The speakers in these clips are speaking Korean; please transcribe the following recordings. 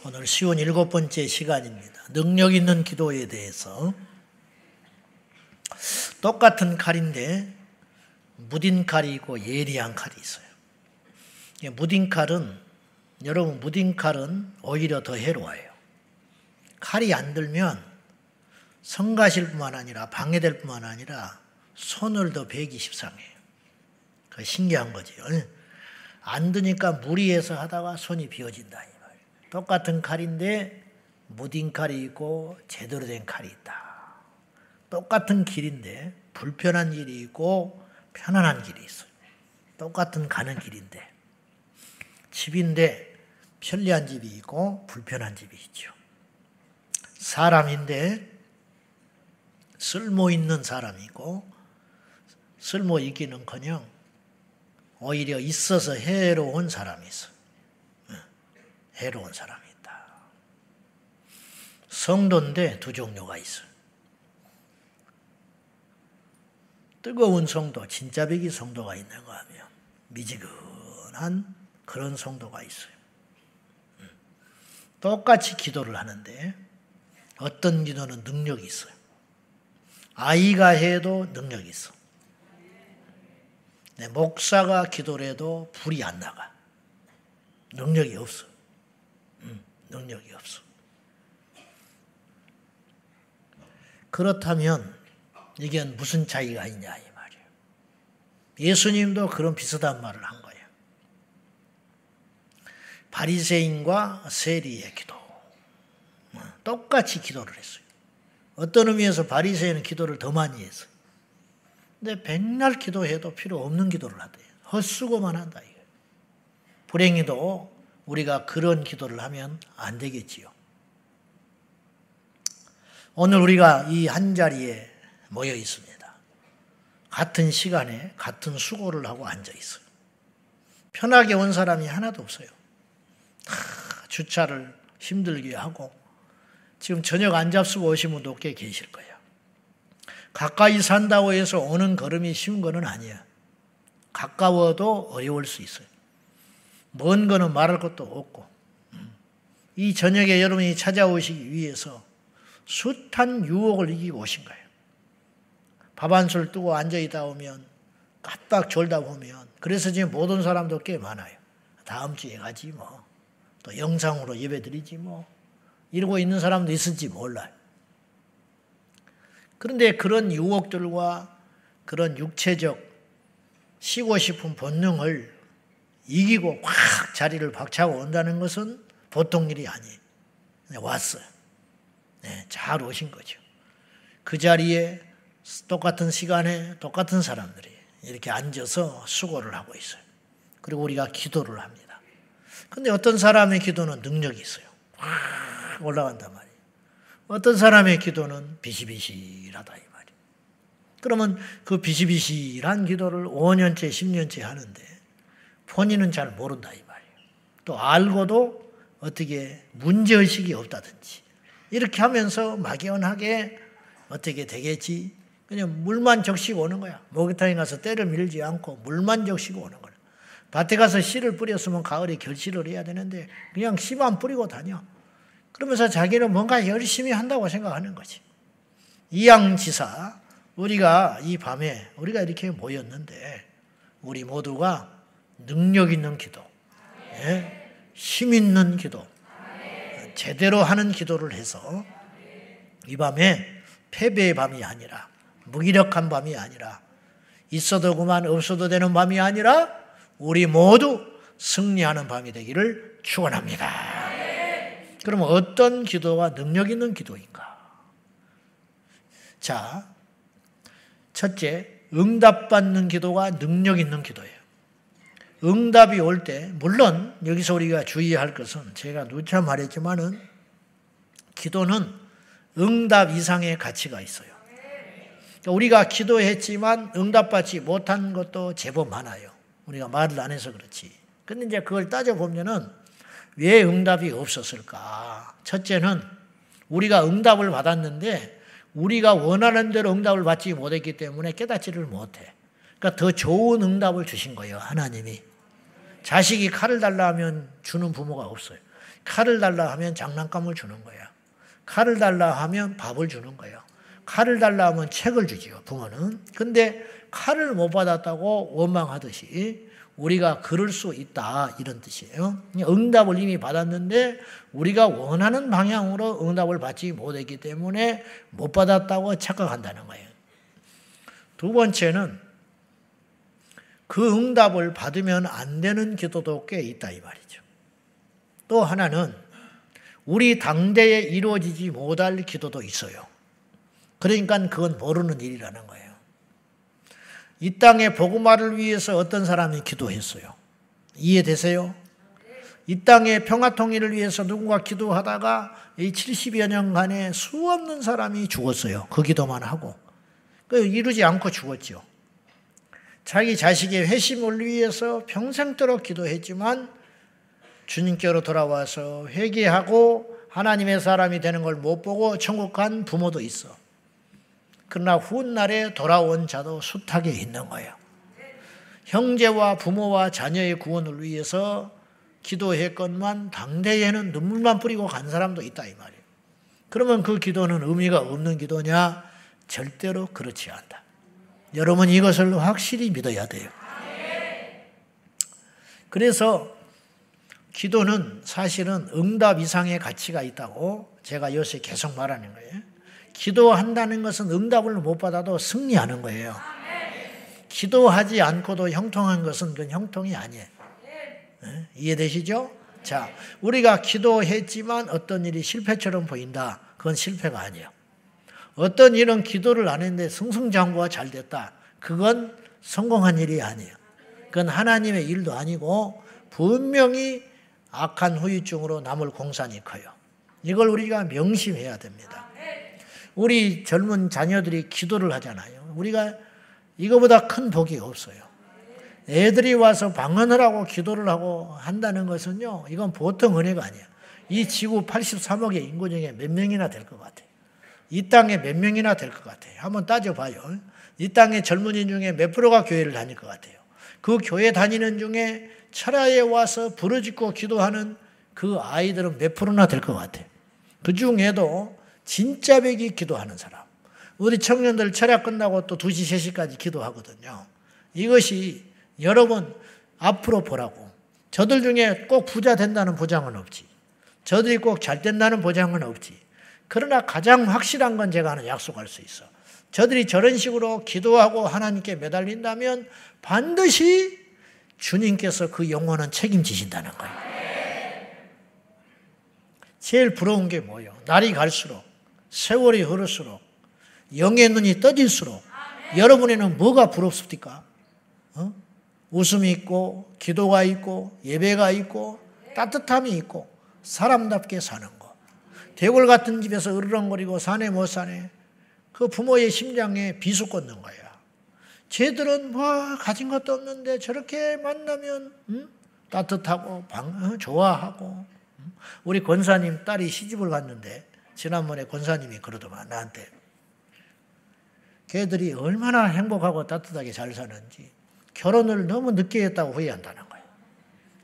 오늘 쉬운 7번째 시간입니다. 능력 있는 기도에 대해서. 똑같은 칼인데 무딘 칼이 있고 예리한 칼이 있어요. 무딘 칼은, 여러분, 무딘 칼은 오히려 더 해로워요. 칼이 안 들면 성가실 뿐만 아니라 방해될 뿐만 아니라 손을 더 베기 십상해요. 그 신기한 거죠. 안 드니까 무리해서 하다가 손이 비어진다 이 말이에요. 똑같은 칼인데 무딘 칼이 있고 제대로 된 칼이 있다. 똑같은 길인데 불편한 길이 있고 편안한 길이 있어요. 똑같은 가는 길인데, 집인데 편리한 집이 있고 불편한 집이 있죠. 사람인데 쓸모 있는 사람이 있고 쓸모 있기는커녕 오히려 있어서 해로운 사람이 있어요. 해로운 사람이 있다. 성도인데 두 종류가 있어요. 뜨거운 성도, 진짜 배기 성도가 있는가 하면 미지근한 그런 성도가 있어요. 똑같이 기도를 하는데 어떤 기도는 능력이 있어요. 아이가 해도 능력이 있어. 목사가 기도를 해도 불이 안 나가. 능력이 없어. 능력이 없어. 그렇다면 이게 무슨 차이가 있냐 이 말이에요. 예수님도 그런 비슷한 말을 한 거예요. 바리새인과 세리의 기도. 똑같이 기도를 했어요. 어떤 의미에서 바리새인은 기도를 더 많이 했어요. 근데 백날 기도해도 필요 없는 기도를 하대요. 헛수고만 한다 이거예요. 불행히도 우리가 그런 기도를 하면 안 되겠지요. 오늘 우리가 이 한 자리에 모여 있습니다. 같은 시간에 같은 수고를 하고 앉아 있어요. 편하게 온 사람이 하나도 없어요. 주차를 힘들게 하고 지금 저녁 안 잡수고 오신 분도 꽤 계실 거예요. 가까이 산다고 해서 오는 걸음이 쉬운 거는 아니야. 가까워도 어려울 수 있어요. 먼 거는 말할 것도 없고. 이 저녁에 여러분이 찾아오시기 위해서 숱한 유혹을 이기고 오신 거예요. 밥 한 술 뜨고 앉아있다 오면 깜빡 졸다 보면, 그래서 지금 못 온 사람도 꽤 많아요. 다음 주에 가지 뭐, 또 영상으로 예배 드리지 뭐, 이러고 있는 사람도 있을지 몰라요. 그런데 그런 유혹들과 그런 육체적 쉬고 싶은 본능을 이기고 확 자리를 박차고 온다는 것은 보통 일이 아니에요. 왔어요. 네, 잘 오신 거죠. 그 자리에 똑같은 시간에 똑같은 사람들이 이렇게 앉아서 수고를 하고 있어요. 그리고 우리가 기도를 합니다. 그런데 어떤 사람의 기도는 능력이 있어요. 확 올라간단 말이에요. 어떤 사람의 기도는 비실비실하다 이 말이에요. 그러면 그 비실비실한 기도를 5년째 10년째 하는데 본인은 잘 모른다 이 말이에요. 또 알고도 어떻게 문제의식이 없다든지 이렇게 하면서 막연하게 어떻게 되겠지, 그냥 물만 적시고 오는 거야. 목욕탕에 가서 때를 밀지 않고 물만 적시고 오는 거야. 밭에 가서 씨를 뿌렸으면 가을에 결실을 해야 되는데 그냥 씨만 뿌리고 다녀. 그러면서 자기는 뭔가 열심히 한다고 생각하는 거지. 이양지사, 우리가 이 밤에 우리가 이렇게 모였는데 우리 모두가 능력 있는 기도, 힘 있는 기도, 제대로 하는 기도를 해서 이 밤에 패배의 밤이 아니라, 무기력한 밤이 아니라, 있어도 그만 없어도 되는 밤이 아니라 우리 모두 승리하는 밤이 되기를 축원합니다. 그러면 어떤 기도가 능력 있는 기도인가? 자, 첫째, 응답받는 기도가 능력 있는 기도예요. 응답이 올 때, 물론 여기서 우리가 주의할 것은 제가 누차 말했지만은 기도는 응답 이상의 가치가 있어요. 그러니까 우리가 기도했지만 응답받지 못한 것도 제법 많아요. 우리가 말을 안 해서 그렇지. 근데 이제 그걸 따져보면은 왜 응답이 없었을까? 첫째는 우리가 응답을 받았는데 우리가 원하는 대로 응답을 받지 못했기 때문에 깨닫지를 못해. 그러니까 더 좋은 응답을 주신 거예요, 하나님이. 자식이 칼을 달라 하면 주는 부모가 없어요. 칼을 달라 하면 장난감을 주는 거야. 칼을 달라 하면 밥을 주는 거예요. 칼을 달라 하면 책을 주지요, 부모는. 근데 칼을 못 받았다고 원망하듯이 우리가 그럴 수 있다, 이런 뜻이에요. 응답을 이미 받았는데 우리가 원하는 방향으로 응답을 받지 못했기 때문에 못 받았다고 착각한다는 거예요. 두 번째는 그 응답을 받으면 안 되는 기도도 꽤 있다, 이 말이죠. 또 하나는 우리 당대에 이루어지지 못할 기도도 있어요. 그러니까 그건 모르는 일이라는 거예요. 이 땅의 복음화를 위해서 어떤 사람이 기도했어요. 이해되세요? 이 땅의 평화통일을 위해서 누군가 기도하다가 이 70여 년간에 수없는 사람이 죽었어요. 그 기도만 하고. 이루지 않고 죽었죠. 자기 자식의 회심을 위해서 평생도록 기도했지만 주님께로 돌아와서 회개하고 하나님의 사람이 되는 걸 못 보고 천국 간 부모도 있어. 그러나 훗날에 돌아온 자도 숱하게 있는 거예요. 형제와 부모와 자녀의 구원을 위해서 기도했건만 당대에는 눈물만 뿌리고 간 사람도 있다, 이 말이에요. 그러면 그 기도는 의미가 없는 기도냐? 절대로 그렇지 않다. 여러분 이것을 확실히 믿어야 돼요. 그래서 기도는 사실은 응답 이상의 가치가 있다고 제가 요새 계속 말하는 거예요. 기도한다는 것은 응답을 못 받아도 승리하는 거예요. 기도하지 않고도 형통한 것은 그건 형통이 아니에요. 이해되시죠? 자, 우리가 기도했지만 어떤 일이 실패처럼 보인다. 그건 실패가 아니에요. 어떤 일은 기도를 안 했는데 승승장구가 잘 됐다. 그건 성공한 일이 아니에요. 그건 하나님의 일도 아니고 분명히 악한 후유증으로 남을 공산이 커요. 이걸 우리가 명심해야 됩니다. 우리 젊은 자녀들이 기도를 하잖아요. 우리가 이거보다 큰 복이 없어요. 애들이 와서 방언을 하고 기도를 하고 한다는 것은요, 이건 보통 은혜가 아니에요. 이 지구 83억의 인구 중에 몇 명이나 될 것 같아요. 이 땅에 몇 명이나 될 것 같아요. 한번 따져봐요. 이 땅의 젊은이 중에 몇 프로가 교회를 다닐 것 같아요. 그 교회 다니는 중에 철야에 와서 부르짖고 기도하는 그 아이들은 몇 프로나 될 것 같아요. 그 중에도 진짜 백이 기도하는 사람. 우리 청년들 철야 끝나고 또 2시, 3시까지 기도하거든요. 이것이 여러분 앞으로 보라고. 저들 중에 꼭 부자 된다는 보장은 없지. 저들이 꼭 잘 된다는 보장은 없지. 그러나 가장 확실한 건 제가 하나 약속할 수 있어. 저들이 저런 식으로 기도하고 하나님께 매달린다면 반드시 주님께서 그 영혼은 책임지신다는 거예요. 제일 부러운 게 뭐예요? 날이 갈수록, 세월이 흐를수록, 영의 눈이 떠질수록 여러분에는 뭐가 부럽습니까? 웃음이 있고, 기도가 있고, 예배가 있고, 따뜻함이 있고, 사람답게 사는 거. 대골 같은 집에서 으르렁거리고 사네 못 사네. 그 부모의 심장에 비수 꽂는 거야. 쟤들은 뭐 가진 것도 없는데 저렇게 만나면 따뜻하고 좋아하고. 우리 권사님 딸이 시집을 갔는데 지난번에 권사님이 그러더만 나한테. 걔들이 얼마나 행복하고 따뜻하게 잘 사는지 결혼을 너무 늦게 했다고 후회한다는 거예요.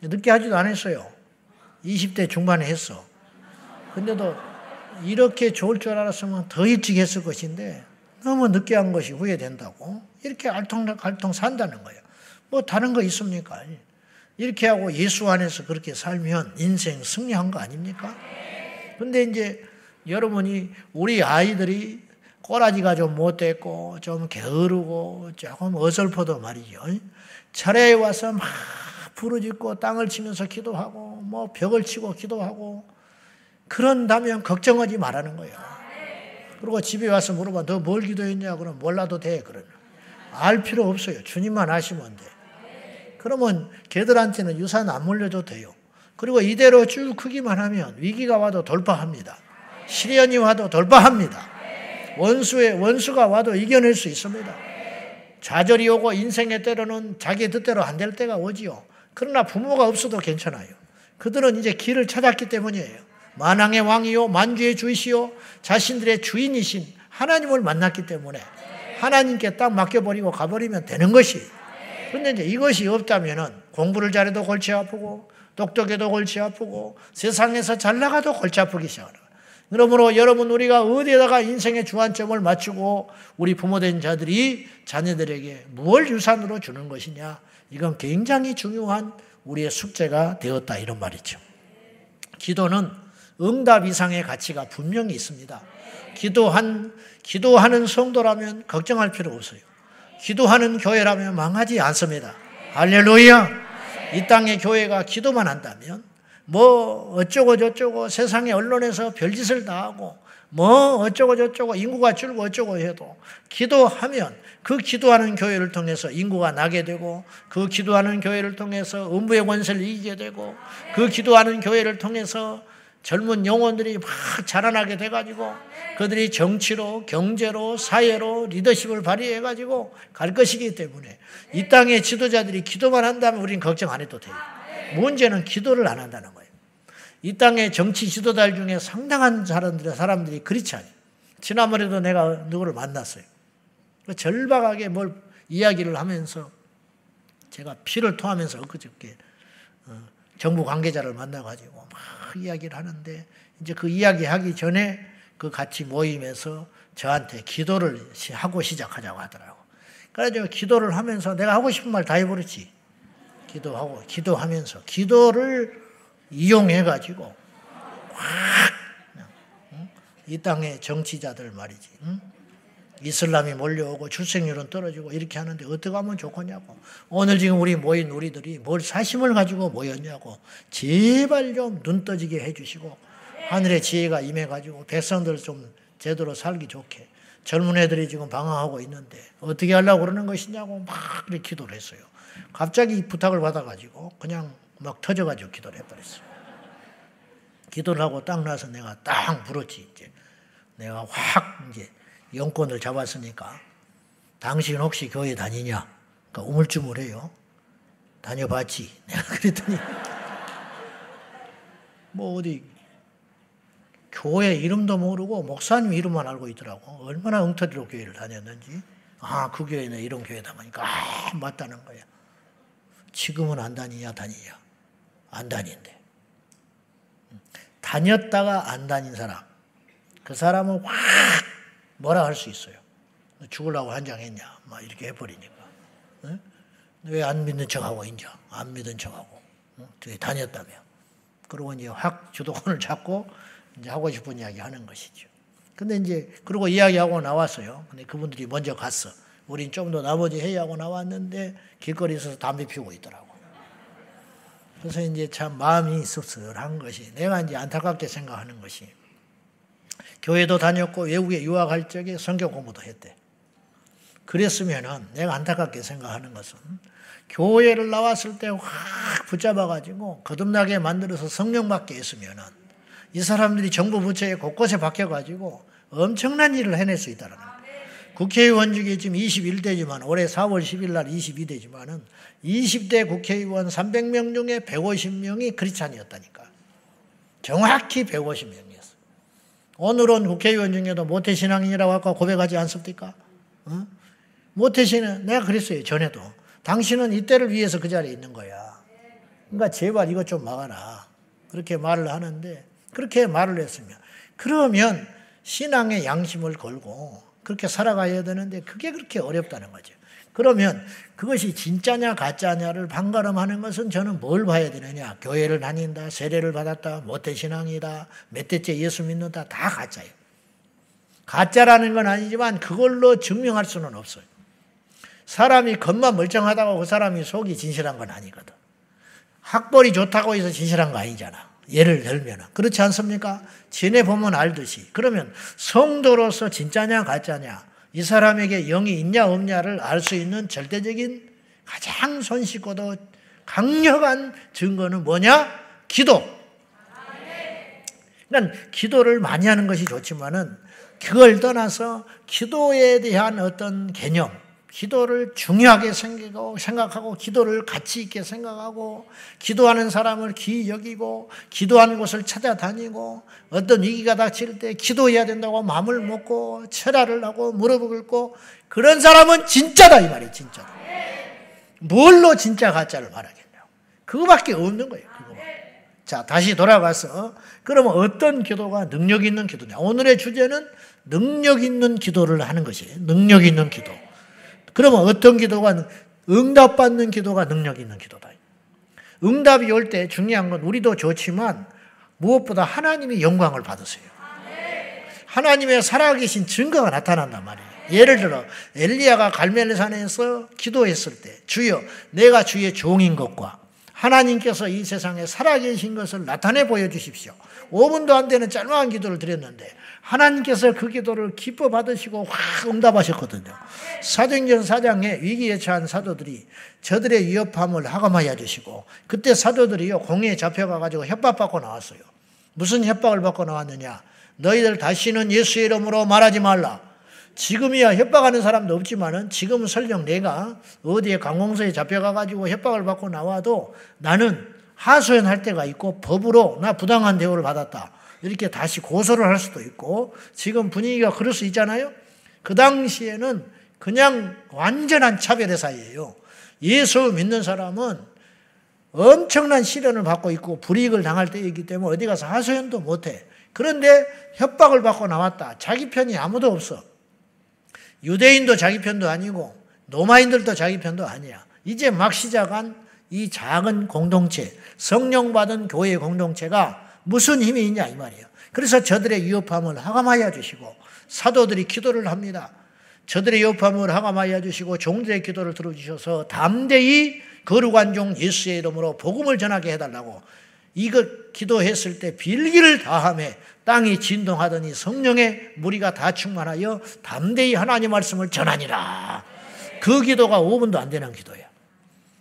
늦게 하지도 않았어요. 20대 중반에 했어. 근데도 이렇게 좋을 줄 알았으면 더 일찍 했을 것인데 너무 늦게 한 것이 후회된다고. 이렇게 알통알통 산다는 거예요. 뭐 다른 거 있습니까? 이렇게 하고 예수 안에서 그렇게 살면 인생 승리한 거 아닙니까? 근데 이제 여러분이 우리 아이들이 꼬라지가 좀 못됐고 좀 게으르고 조금 어설퍼도 말이죠. 철야에 와서 막 부르짖고 땅을 치면서 기도하고 뭐 벽을 치고 기도하고 그런다면 걱정하지 말라는 거예요. 그리고 집에 와서 물어봐. 너 뭘 기도했냐? 그러면 몰라도 돼. 그러면 알 필요 없어요. 주님만 아시면 돼. 그러면 걔들한테는 유산 안 물려도 돼요. 그리고 이대로 쭉 크기만 하면 위기가 와도 돌파합니다. 시련이 와도 돌파합니다. 원수가 와도 이겨낼 수 있습니다. 좌절이 오고 인생의 때로는 자기 뜻대로 안 될 때가 오지요. 그러나 부모가 없어도 괜찮아요. 그들은 이제 길을 찾았기 때문이에요. 만왕의 왕이요 만주의 주이시요 자신들의 주인이신 하나님을 만났기 때문에 하나님께 딱 맡겨버리고 가버리면 되는 것이. 그런데 이제 이것이 없다면은 공부를 잘해도 골치 아프고 똑똑해도 골치 아프고 세상에서 잘 나가도 골치 아프기 시작하는 거예요. 그러므로 여러분, 우리가 어디에다가 인생의 주안점을 맞추고 우리 부모된 자들이 자녀들에게 무엇을 유산으로 주는 것이냐, 이건 굉장히 중요한 우리의 숙제가 되었다, 이런 말이죠. 기도는 응답 이상의 가치가 분명히 있습니다. 기도하는 성도라면 걱정할 필요 없어요. 기도하는 교회라면 망하지 않습니다. 할렐루야! 이 땅의 교회가 기도만 한다면 뭐 어쩌고 저쩌고 세상의 언론에서 별짓을 다 하고 뭐 어쩌고 저쩌고 인구가 줄고 어쩌고 해도 기도하면 그 기도하는 교회를 통해서 인구가 나게 되고 그 기도하는 교회를 통해서 음부의 권세를 이기게 되고 그 기도하는 교회를 통해서 젊은 영혼들이 막 자라나게 돼가지고 그들이 정치로, 경제로, 사회로 리더십을 발휘해가지고 갈 것이기 때문에 이 땅의 지도자들이 기도만 한다면 우리는 걱정 안 해도 돼요. 문제는 기도를 안 한다는 거예요. 이 땅의 정치 지도자들 중에 상당한 사람들이 그렇지 않아요. 지난번에도 내가 누구를 만났어요. 절박하게 뭘 이야기를 하면서 제가 피를 토하면서 엊그저께 정부 관계자를 만나가지고 막 이야기를 하는데 이제 그 이야기하기 전에 그 같이 모임에서 저한테 기도를 하고 시작하자고 하더라고. 그래서 기도를 하면서 내가 하고 싶은 말 다 해버렸지. 기도하면서 기도를 이용해가지고 확 이 땅의 정치자들 말이지. 이슬람이 몰려오고 출생률은 떨어지고 이렇게 하는데 어떻게 하면 좋겠냐고. 오늘 지금 우리 모인 우리들이 뭘 사심을 가지고 모였냐고. 제발 좀 눈 떠지게 해주시고 하늘의 지혜가 임해가지고 백성들 좀 제대로 살기 좋게. 젊은 애들이 지금 방황하고 있는데 어떻게 하려고 그러는 것이냐고 막 이렇게 기도를 했어요. 갑자기 부탁을 받아가지고 그냥 막 터져가지고 기도를 해버렸어요. 기도를 하고 딱 나서 내가 딱 물었지. 이제 내가 확 이제 영권을 잡았으니까 당신 혹시 교회 다니냐? 그러니까 우물쭈물해요. 다녀봤지. 내가 그랬더니 뭐 어디 교회 이름도 모르고 목사님 이름만 알고 있더라고. 얼마나 엉터리로 교회를 다녔는지. 아, 그 교회는 이런 교회다 보니까 맞다는 거야. 지금은 안 다니냐? 안 다닌대. 다녔다가 안 다닌 사람, 그 사람은 확 뭐라 할 수 있어요. 죽으려고 한장했냐? 막 이렇게 해버리니까. 왜 안 믿는 척하고 있냐? 안 믿은 척하고. 되게 다녔다며. 그러고 이제 확 주도권을 잡고 이제 하고 싶은 이야기 하는 것이죠. 근데 이제 그러고 이야기하고 나왔어요. 근데 그분들이 먼저 갔어. 우린 좀 더 나머지 회의하고 나왔는데 길거리에서 담배 피우고 있더라고. 그래서 이제 참 마음이 씁쓸한 것이, 내가 이제 안타깝게 생각하는 것이, 교회도 다녔고 외국에 유학할 적에 성경 공부도 했대. 그랬으면은 내가 안타깝게 생각하는 것은 교회를 나왔을 때 확 붙잡아가지고 거듭나게 만들어서 성령 받게 했으면은 이 사람들이 정부 부처에 곳곳에 박혀가지고 엄청난 일을 해낼 수 있다는 거예요. 국회의원 중에 지금 21대지만 올해 4월 10일 날 22대지만은 20대 국회의원 300명 중에 150명이 크리스찬이었다니까. 정확히 150명이었어. 오늘은 국회의원 중에도 모태신앙인이라고 아까 고백하지 않습니까? 모태신앙, 내가 그랬어요. 전에도. 당신은 이때를 위해서 그 자리에 있는 거야. 그러니까 제발 이것 좀 막아라. 그렇게 말을 하는데, 그렇게 말을 했으면, 그러면 신앙의 양심을 걸고 그렇게 살아가야 되는데 그게 그렇게 어렵다는 거죠. 그러면 그것이 진짜냐 가짜냐를 판가름하는 것은 저는 뭘 봐야 되느냐. 교회를 다닌다, 세례를 받았다, 모태신앙이다, 몇 대째 예수 믿는다, 다 가짜예요. 가짜라는 건 아니지만 그걸로 증명할 수는 없어요. 사람이 겉만 멀쩡하다고 그 사람이 속이 진실한 건 아니거든. 학벌이 좋다고 해서 진실한 거 아니잖아. 예를 들면 그렇지 않습니까? 지내보면 알듯이. 그러면 성도로서 진짜냐 가짜냐, 이 사람에게 영이 있냐 없냐를 알 수 있는 절대적인 가장 손쉽고도 강력한 증거는 뭐냐? 기도. 그러니까 기도를 많이 하는 것이 좋지만은 그걸 떠나서 기도에 대한 어떤 개념, 기도를 중요하게 생각하고 기도를 가치 있게 생각하고 기도하는 사람을 귀히 여기고 기도하는 곳을 찾아다니고 어떤 위기가 닥칠 때 기도해야 된다고 마음을 먹고 철야를 하고 무릎을 꿇고 그런 사람은 진짜다 이 말이에요. 진짜다. 뭘로 진짜 가짜를 말하겠냐고. 그거밖에 없는 거예요. 그거밖에. 자, 다시 돌아가서 그러면 어떤 기도가 능력 있는 기도냐? 오늘의 주제는 능력 있는 기도를 하는 것이에요. 능력 있는 기도. 그러면 어떤 기도가 응답받는 기도가 능력 있는 기도다. 응답이 올 때 중요한 건 우리도 좋지만 무엇보다 하나님이 영광을 받으세요. 하나님의 살아계신 증거가 나타난단 말이에요. 예를 들어 엘리야가 갈멜산에서 기도했을 때 주여 내가 주의 종인 것과 하나님께서 이 세상에 살아계신 것을 나타내 보여주십시오. 5분도 안 되는 짤막한 기도를 드렸는데 하나님께서 그 기도를 기뻐 받으시고 확 응답하셨거든요. 사도행전 4장에 위기에 처한 사도들이 저들의 위협함을 하감하여 주시고 그때 사도들이요 공회에 잡혀가지고 협박받고 나왔어요. 무슨 협박을 받고 나왔느냐? 너희들 다시는 예수의 이름으로 말하지 말라. 지금이야 협박하는 사람도 없지만은 지금은 설령 내가 어디에 관공서에 잡혀가가지고 협박을 받고 나와도 나는 하소연할 때가 있고 법으로 나 부당한 대우를 받았다. 이렇게 다시 고소를 할 수도 있고 지금 분위기가 그럴 수 있잖아요. 그 당시에는 그냥 완전한 차별의 사이예요. 예수 믿는 사람은 엄청난 시련을 받고 있고 불이익을 당할 때이기 때문에 어디 가서 하소연도 못해. 그런데 협박을 받고 나왔다. 자기 편이 아무도 없어. 유대인도 자기 편도 아니고 로마인들도 자기 편도 아니야. 이제 막 시작한 이 작은 공동체, 성령 받은 교회 공동체가 무슨 힘이 있냐 이 말이에요. 그래서 저들의 위협함을 하감하여 주시고 사도들이 기도를 합니다. 저들의 위협함을 하감하여 주시고 종들의 기도를 들어주셔서 담대히 거룩한 종 예수의 이름으로 복음을 전하게 해달라고 이거 기도했을 때 빌기를 다하며 땅이 진동하더니 성령의 무리가 다 충만하여 담대히 하나님 말씀을 전하니라. 그 기도가 5분도 안 되는 기도야.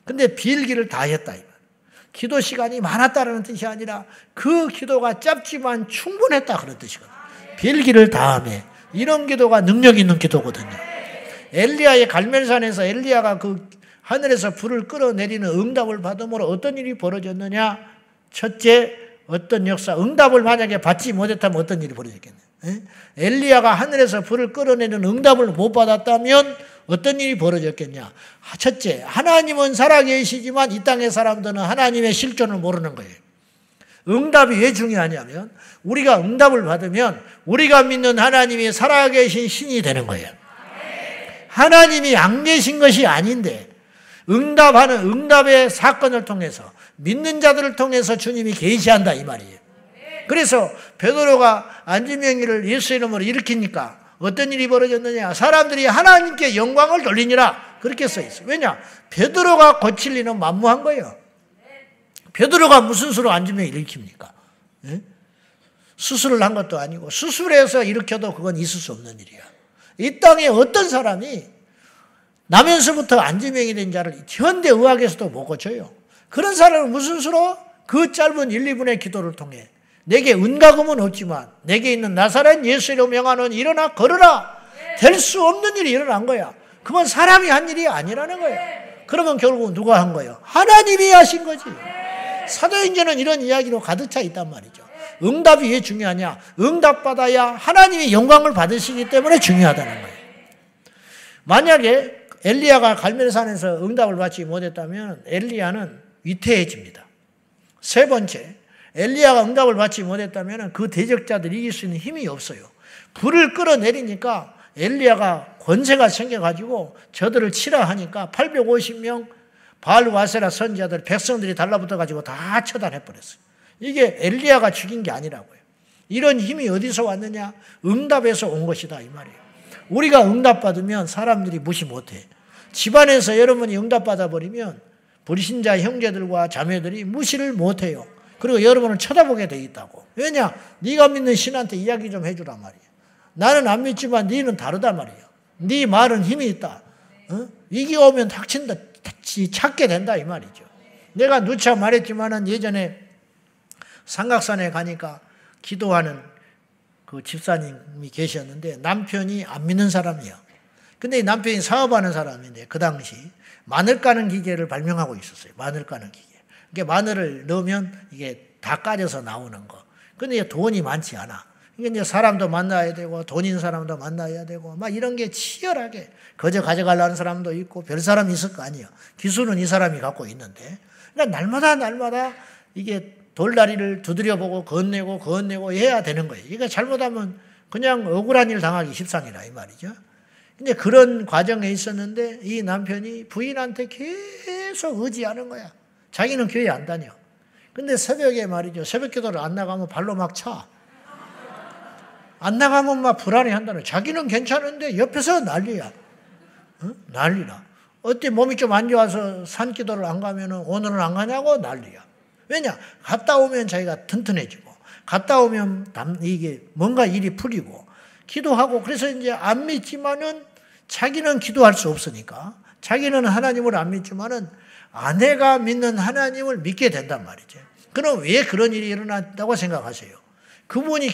근데 빌기를 다 했다. 기도 시간이 많았다는 뜻이 아니라 그 기도가 짧지만 충분했다 그런 뜻이거든요. 빌기를 다하며 이런 기도가 능력 있는 기도거든요. 엘리야의 갈멜산에서 엘리야가 그 하늘에서 불을 끌어내리는 응답을 받음으로 어떤 일이 벌어졌느냐? 첫째, 어떤 역사, 응답을 만약에 받지 못했다면 어떤 일이 벌어졌겠냐? 엘리야가 하늘에서 불을 끌어내는 응답을 못 받았다면 어떤 일이 벌어졌겠냐? 첫째, 하나님은 살아계시지만 이 땅의 사람들은 하나님의 실존을 모르는 거예요. 응답이 왜 중요하냐면 우리가 응답을 받으면 우리가 믿는 하나님이 살아계신 신이 되는 거예요. 하나님이 안 계신 것이 아닌데 응답하는 응답의 사건을 통해서 믿는 자들을 통해서 주님이 계시한다 이 말이에요. 그래서 베드로가 안지명이를 예수 이름으로 일으키니까 어떤 일이 벌어졌느냐? 사람들이 하나님께 영광을 돌리니라 그렇게 써 있어요. 왜냐? 베드로가 고칠 일은 만무한 거예요. 베드로가 무슨 수로 안지명을 일으킵니까? 수술을 한 것도 아니고 수술해서 일으켜도 그건 있을 수 없는 일이야. 이 땅에 어떤 사람이 나면서부터 안지명이 된 자를 현대의학에서도 못 고쳐요. 그런 사람은 무슨 수로? 그 짧은 1, 2분의 기도를 통해 내게 은과 금은 없지만 내게 있는 나사렛 예수로 명하는 일어나 걸어라. 될 수 없는 일이 일어난 거야. 그건 사람이 한 일이 아니라는 거예요. 그러면 결국 누가 한 거예요? 하나님이 하신 거지. 사도행전은 이런 이야기로 가득 차 있단 말이죠. 응답이 왜 중요하냐? 응답받아야 하나님이 영광을 받으시기 때문에 중요하다는 거예요. 만약에 엘리야가 갈멜산에서 응답을 받지 못했다면 엘리야는 위태해집니다. 세 번째, 엘리야가 응답을 받지 못했다면 그 대적자들이 이길 수 있는 힘이 없어요. 불을 끌어내리니까 엘리야가 권세가 생겨가지고 저들을 치라 하니까 850명 바알와세라 선지자들 백성들이 달라붙어가지고 다 처단해버렸어요. 이게 엘리야가 죽인 게 아니라고요. 이런 힘이 어디서 왔느냐? 응답에서 온 것이다 이 말이에요. 우리가 응답받으면 사람들이 무시 못해. 집안에서 여러분이 응답받아버리면 불신자 형제들과 자매들이 무시를 못해요. 그리고 여러분을 쳐다보게 돼 있다고. 왜냐? 네가 믿는 신한테 이야기 좀 해주란 말이야. 나는 안 믿지만 너는 다르단 말이야. 네 말은 힘이 있다. 위기가 오면 닥친다. 찾게 된다 이 말이죠. 내가 누차 말했지만은 예전에 삼각산에 가니까 기도하는 그 집사님이 계셨는데 남편이 안 믿는 사람이야. 근데 이 남편이 사업하는 사람인데 그 당시 마늘 까는 기계를 발명하고 있었어요. 마늘 까는 기계. 이게 마늘을 넣으면 이게 다 까져서 나오는 거. 근데 돈이 많지 않아. 이게 이제 사람도 만나야 되고 돈 있는 사람도 만나야 되고 막 이런 게 치열하게 거저 가져가려는 사람도 있고 별 사람이 있을 거 아니에요. 기술은 이 사람이 갖고 있는데. 그러니까 날마다 이게 돌다리를 두드려보고 건네고 해야 되는 거예요. 이거 잘못하면 그냥 억울한 일 당하기 십상이라 이 말이죠. 근데 그런 과정에 있었는데 이 남편이 부인한테 계속 의지하는 거야. 자기는 교회 안 다녀. 근데 새벽에 말이죠. 새벽 기도를 안 나가면 발로 막 차. 안 나가면 막 불안해한다는. 자기는 괜찮은데 옆에서 난리야. 난리나. 어때 몸이 좀 안 좋아서 산 기도를 안 가면 오늘은 안 가냐고 난리야. 왜냐? 갔다 오면 자기가 튼튼해지고 갔다 오면 이게 뭔가 일이 풀리고 기도하고 그래서 이제 안 믿지만은 자기는 기도할 수 없으니까 자기는 하나님을 안 믿지만은 아내가 믿는 하나님을 믿게 된단 말이죠. 그럼 왜 그런 일이 일어났다고 생각하세요? 그분이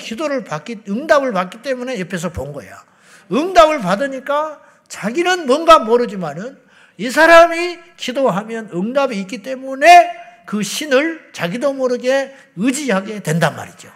응답을 받기 때문에 옆에서 본 거야. 응답을 받으니까 자기는 뭔가 모르지만은 이 사람이 기도하면 응답이 있기 때문에 그 신을 자기도 모르게 의지하게 된단 말이죠.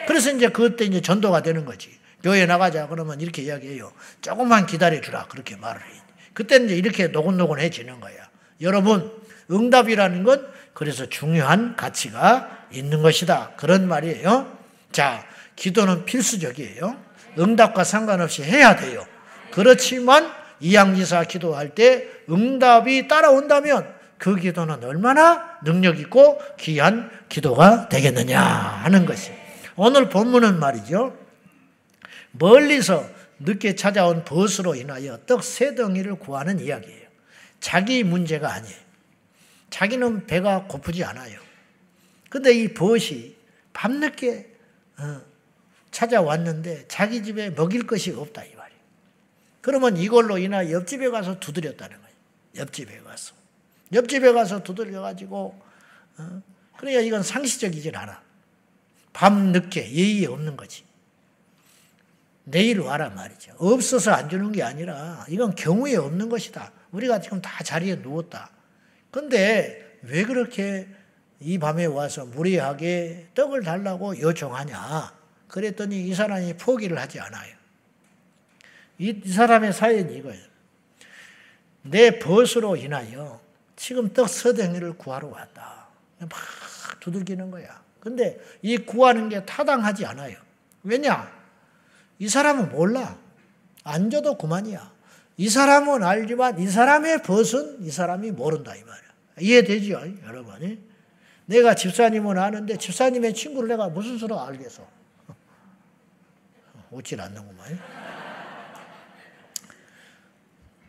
그래서 이제 그때 이제 전도가 되는 거지. 교회 나가자 그러면 이렇게 이야기해요. 조금만 기다려주라 그렇게 말을 해. 그때는 이제 이렇게 노곤노곤해지는 거야. 여러분 응답이라는 건 그래서 중요한 가치가 있는 것이다. 그런 말이에요. 자, 기도는 필수적이에요. 응답과 상관없이 해야 돼요. 그렇지만 이양지사 기도할 때 응답이 따라온다면 그 기도는 얼마나 능력 있고 귀한 기도가 되겠느냐 하는 것이. 오늘 본문은 말이죠. 멀리서 늦게 찾아온 벗으로 인하여 떡 3덩이를 구하는 이야기예요. 자기 문제가 아니에요. 자기는 배가 고프지 않아요. 근데 이 벗이 밤늦게 찾아왔는데 자기 집에 먹일 것이 없다 이 말이에요. 그러면 이걸로 인하여 옆집에 가서 두드렸다는 거예요. 옆집에 가서 두들겨가지고 그러니까 이건 상식적이질 않아. 밤늦게 예의 없는 거지. 내일 와라 말이죠. 없어서 안 주는 게 아니라 이건 경우에 없는 것이다. 우리가 지금 다 자리에 누웠다. 근데 왜 그렇게 이 밤에 와서 무리하게 떡을 달라고 요청하냐. 그랬더니 이 사람이 포기를 하지 않아요. 이 사람의 사연이 이거예요. 내 벗으로 인하여 지금 떡 3덩이를 구하러 왔다. 막 두들기는 거야. 근데 이 구하는 게 타당하지 않아요. 왜냐? 이 사람은 몰라. 안 줘도 그만이야. 이 사람은 알지만 이 사람의 벗은 이 사람이 모른다 이 말이야. 이해되죠? 여러분. 내가 집사님은 아는데 집사님의 친구를 내가 무슨 수로 알겠어. 웃질 않는구만.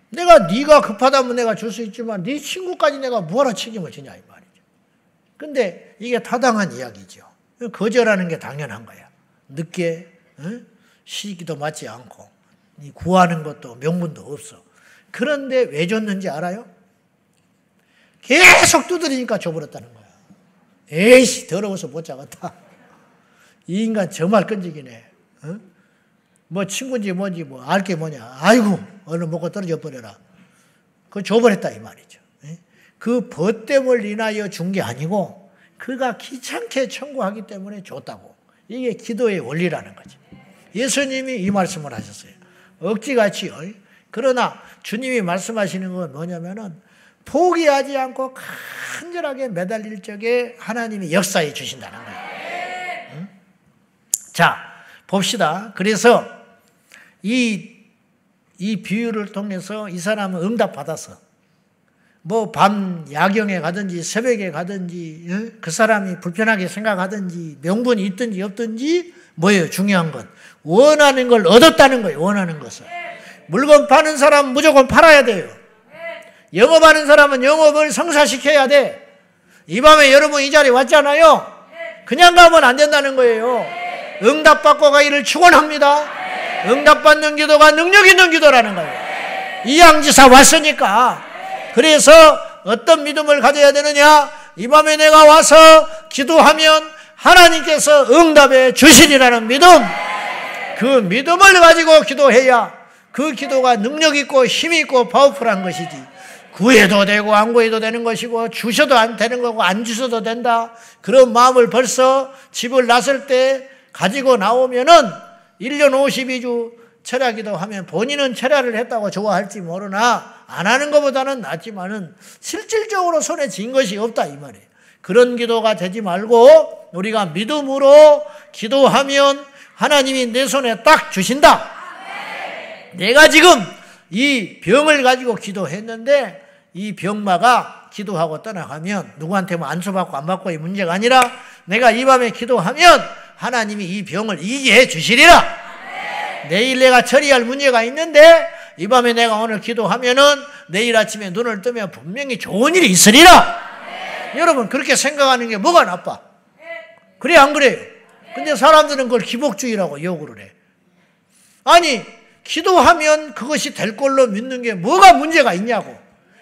네가 급하다면 내가 줄 수 있지만 네 친구까지 내가 뭐하러 책임을 지냐 이 말이죠. 근데 이게 타당한 이야기죠. 거절하는 게 당연한 거야. 늦게 시기도 맞지 않고 구하는 것도 명분도 없어. 그런데 왜 줬는지 알아요? 계속 두드리니까 줘버렸다는 거야. 에이씨 더러워서 못 자겠다. 이 인간 정말 끈질기네. 뭐 친구인지 뭔지 뭐 알 게 뭐냐. 아이고 얼른 먹고 떨어져 버려라. 그거 줘버렸다 이 말이죠. 그 벗됨을 인하여 준 게 아니고 그가 귀찮게 청구하기 때문에 줬다고. 이게 기도의 원리라는 거죠. 예수님이 이 말씀을 하셨어요. 억지같이요. 그러나 주님이 말씀하시는 건 뭐냐면은 포기하지 않고 간절하게 매달릴 적에 하나님이 역사해 주신다는 거예요. 자, 봅시다. 그래서 이 비유를 통해서 이 사람은 응답받았어. 뭐 밤 야경에 가든지 새벽에 가든지 그 사람이 불편하게 생각하든지 명분이 있든지 없든지 뭐예요? 중요한 건 원하는 걸 얻었다는 거예요. 원하는 것을. 물건 파는 사람은 무조건 팔아야 돼요. 영업하는 사람은 영업을 성사시켜야 돼. 이 밤에 여러분 이 자리에 왔잖아요. 그냥 가면 안 된다는 거예요. 응답받고 가기를 축원합니다. 응답받는 기도가 능력 있는 기도라는 거예요. 이양지사 왔으니까. 그래서 어떤 믿음을 가져야 되느냐? 이 밤에 내가 와서 기도하면 하나님께서 응답해 주시리라는 믿음. 그 믿음을 가지고 기도해야 그 기도가 능력 있고 힘 있고 파워풀한 것이지. 구해도 되고 안 구해도 되는 것이고 주셔도 안 되는 거고 안 주셔도 된다. 그런 마음을 벌써 집을 나설 때 가지고 나오면은 1년 52주 철야기도 하면 본인은 철야를 했다고 좋아할지 모르나 안 하는 것보다는 낫지만은 실질적으로 손에 쥔 것이 없다 이 말이에요. 그런 기도가 되지 말고 우리가 믿음으로 기도하면 하나님이 내 손에 딱 주신다. 내가 지금 이 병을 가지고 기도했는데 이 병마가 기도하고 떠나가면 누구한테 뭐 안수받고 안 받고의 문제가 아니라 내가 이 밤에 기도하면 하나님이 이 병을 이기게 해 주시리라. 내일 내가 처리할 문제가 있는데 이 밤에 내가 오늘 기도하면은 내일 아침에 눈을 뜨면 분명히 좋은 일이 있으리라. 여러분 그렇게 생각하는 게 뭐가 나빠? 그래 안 그래요? 근데 사람들은 그걸 기복주의라고 욕을 해. 아니 기도하면 그것이 될 걸로 믿는 게 뭐가 문제가 있냐고.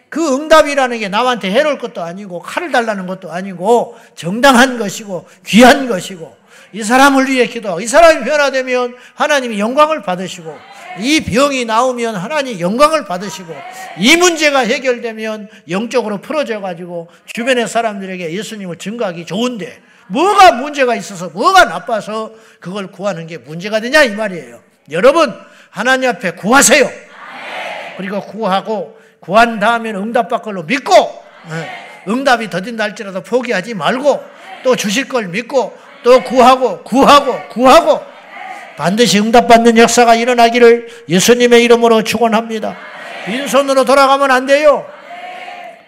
그 응답이라는 게 남한테 해로울 것도 아니고 칼을 달라는 것도 아니고 정당한 것이고 귀한 것이고 이 사람을 위해 기도하고 이 사람이 변화되면 하나님이 영광을 받으시고 이 병이 나오면 하나님 영광을 받으시고 이 문제가 해결되면 영적으로 풀어져 가지고 주변의 사람들에게 예수님을 증거하기 좋은데 뭐가 문제가 있어서 뭐가 나빠서 그걸 구하는 게 문제가 되냐 이 말이에요. 여러분 하나님 앞에 구하세요. 그리고 구한 다음에 응답받을 걸로 믿고 응답이 더딘다 할지라도 포기하지 말고 또 주실 걸 믿고 또 구하고 반드시 응답받는 역사가 일어나기를 예수님의 이름으로 축원합니다. 빈손으로 돌아가면 안 돼요.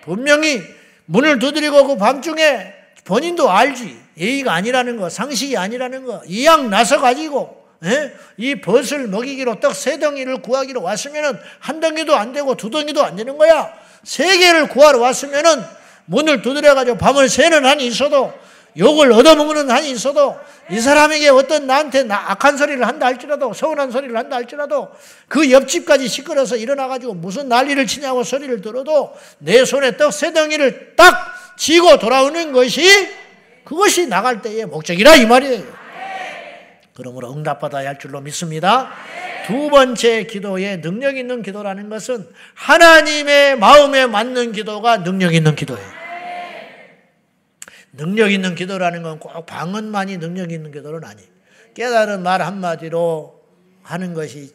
분명히 문을 두드리고 그 밤중에 본인도 알지. 예의가 아니라는 거, 상식이 아니라는 거, 이왕 나서 가지고 이 벗을 먹이기로 떡 3덩이를 구하기로 왔으면은 1덩이도 안 되고 2덩이도 안 되는 거야. 3개를 구하러 왔으면은 문을 두드려가지고 밤을 새는 한이 있어도 욕을 얻어먹는 한이 있어도 이 사람에게 어떤 나한테 악한 소리를 한다 할지라도 서운한 소리를 한다 할지라도 그 옆집까지 시끄러서 일어나가지고 무슨 난리를 치냐고 소리를 들어도 내 손에 떡 3덩이를 딱 쥐고 돌아오는 것이 그것이 나갈 때의 목적이라 이 말이에요. 그러므로 응답받아야 할 줄로 믿습니다. 두 번째 기도의 능력 있는 기도라는 것은 하나님의 마음에 맞는 기도가 능력 있는 기도예요. 능력 있는 기도라는 건 꼭 방언만이 능력 있는 기도는 아니에요. 깨달은 말 한마디로 하는 것이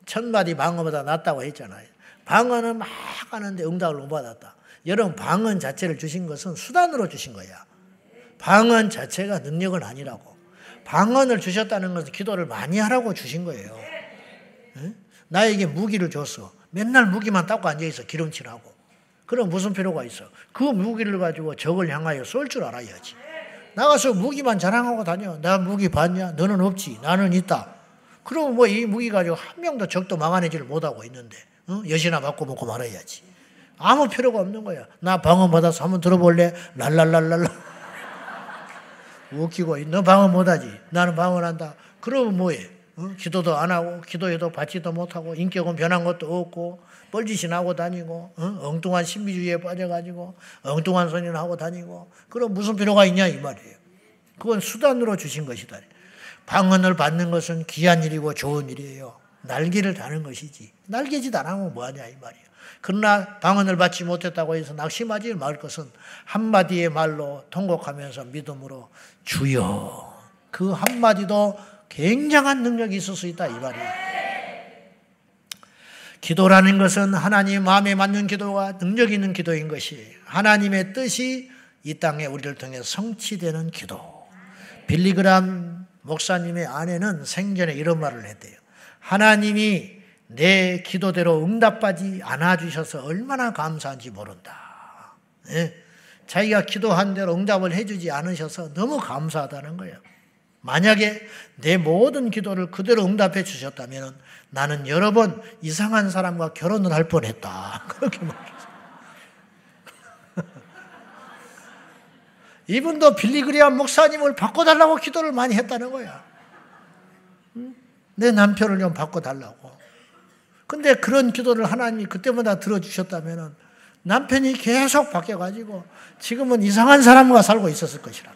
천마디 방언보다 낫다고 했잖아요. 방언은 막 하는데 응답을 못 받았다. 여러분 방언 자체를 주신 것은 수단으로 주신 거야. 방언 자체가 능력은 아니라고. 방언을 주셨다는 것은 기도를 많이 하라고 주신 거예요. 나에게 무기를 줬어. 맨날 무기만 닦고 앉아있어. 기름칠하고. 그럼 무슨 필요가 있어? 그 무기를 가지고 적을 향하여 쏠 줄 알아야지. 나가서 무기만 자랑하고 다녀. 나 무기 봤냐? 너는 없지. 나는 있다. 그러면 뭐 이 무기 가지고 한 명도 적도 막아내지를 못하고 있는데 여시나 맞고 먹고 말아야지. 아무 필요가 없는 거야. 나 방언 받아서 한번 들어볼래? 랄랄랄랄라. 웃기고 너 방언 못하지. 나는 방언한다. 그러면 뭐해? 기도도 안 하고 기도해도 받지도 못하고 인격은 변한 것도 없고 뻘짓이 나고 다니고 엉뚱한 신비주의에 빠져가지고 엉뚱한 소리를 하고 다니고 그럼 무슨 필요가 있냐 이 말이에요. 그건 수단으로 주신 것이다. 방언을 받는 것은 귀한 일이고 좋은 일이에요. 날개를 다는 것이지. 날개짓 안 하면 뭐하냐 이 말이에요. 그러나 방언을 받지 못했다고 해서 낙심하지 말 것은 한마디의 말로 통곡하면서 믿음으로 주여. 그 한마디도 굉장한 능력이 있을 수 있다 이 말이에요. 기도라는 것은 하나님 마음에 맞는 기도가 능력 있는 기도인 것이 하나님의 뜻이 이 땅에 우리를 통해 성취되는 기도. 빌리그람 목사님의 아내는 생전에 이런 말을 했대요. 하나님이 내 기도대로 응답받지 않아주셔서 얼마나 감사한지 모른다. 자기가 기도한 대로 응답을 해주지 않으셔서 너무 감사하다는 거예요. 만약에 내 모든 기도를 그대로 응답해 주셨다면 나는 여러 번 이상한 사람과 결혼을 할 뻔했다. 그렇게 말했어요. 이분도 빌리그리암 목사님을 바꿔달라고 기도를 많이 했다는 거야. 내 남편을 좀 바꿔달라고. 근데 그런 기도를 하나님이 그때마다 들어주셨다면 남편이 계속 바뀌어가지고 지금은 이상한 사람과 살고 있었을 것이라.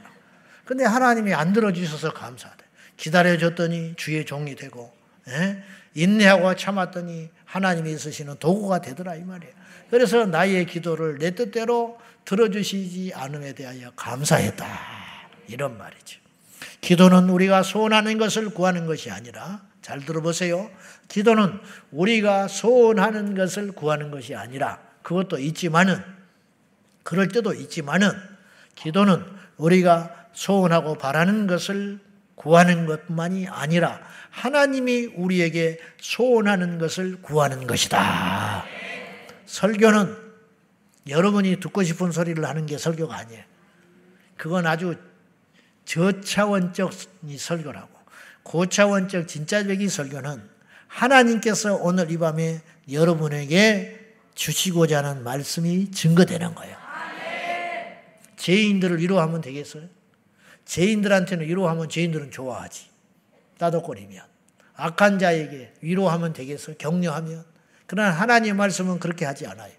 근데 하나님이 안 들어주셔서 감사하다. 기다려줬더니 주의 종이 되고 인내하고 참았더니 하나님이 있으시는 도구가 되더라 이 말이에요. 그래서 나의 기도를 내 뜻대로 들어주시지 않음에 대하여 감사했다. 이런 말이죠. 기도는 우리가 소원하는 것을 구하는 것이 아니라 잘 들어보세요. 기도는 우리가 소원하는 것을 구하는 것이 아니라 그것도 있지만은 그럴 때도 있지만은 기도는 우리가 소원하고 바라는 것을 구하는 것만이 아니라 하나님이 우리에게 소원하는 것을 구하는 것이다. 설교는 여러분이 듣고 싶은 소리를 하는 게 설교가 아니에요. 그건 아주 저차원적 설교라고. 고차원적 진짜적인 설교는 하나님께서 오늘 이 밤에 여러분에게 주시고자 하는 말씀이 증거되는 거예요. 죄인들을 위로하면 되겠어요? 죄인들한테는 위로하면 죄인들은 좋아하지. 따독거리면. 악한 자에게 위로하면 되겠어요? 격려하면. 그러나 하나님의 말씀은 그렇게 하지 않아요.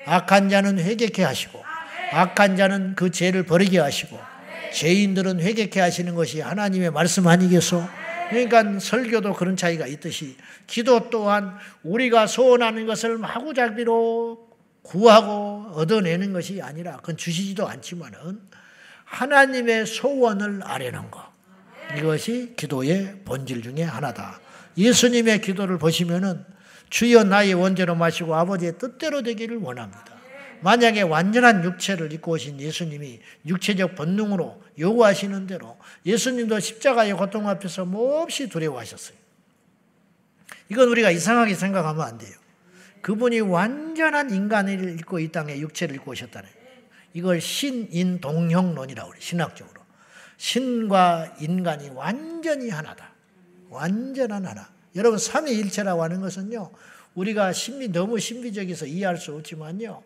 악한 자는 회개케 하시고 악한 자는 그 죄를 버리게 하시고 죄인들은 회개케 하시는 것이 하나님의 말씀 아니겠소? 그러니까 설교도 그런 차이가 있듯이 기도 또한 우리가 소원하는 것을 마구잡이로 구하고 얻어내는 것이 아니라 그건 주시지도 않지만은 하나님의 소원을 아뢰는 것. 이것이 기도의 본질 중에 하나다. 예수님의 기도를 보시면은 주여 나의 원죄로 마시고 아버지의 뜻대로 되기를 원합니다. 만약에 완전한 육체를 입고 오신 예수님이 육체적 본능으로 요구하시는 대로 예수님도 십자가의 고통 앞에서 몹시 두려워하셨어요. 이건 우리가 이상하게 생각하면 안 돼요. 그분이 완전한 인간을 입고 이 땅에 육체를 입고 오셨다네. 이걸 신인동형론이라고 그래요. 신학적으로. 신과 인간이 완전히 하나다. 완전한 하나. 여러분 삼위일체라고 하는 것은요. 우리가 너무 신비적이어서 이해할 수 없지만요.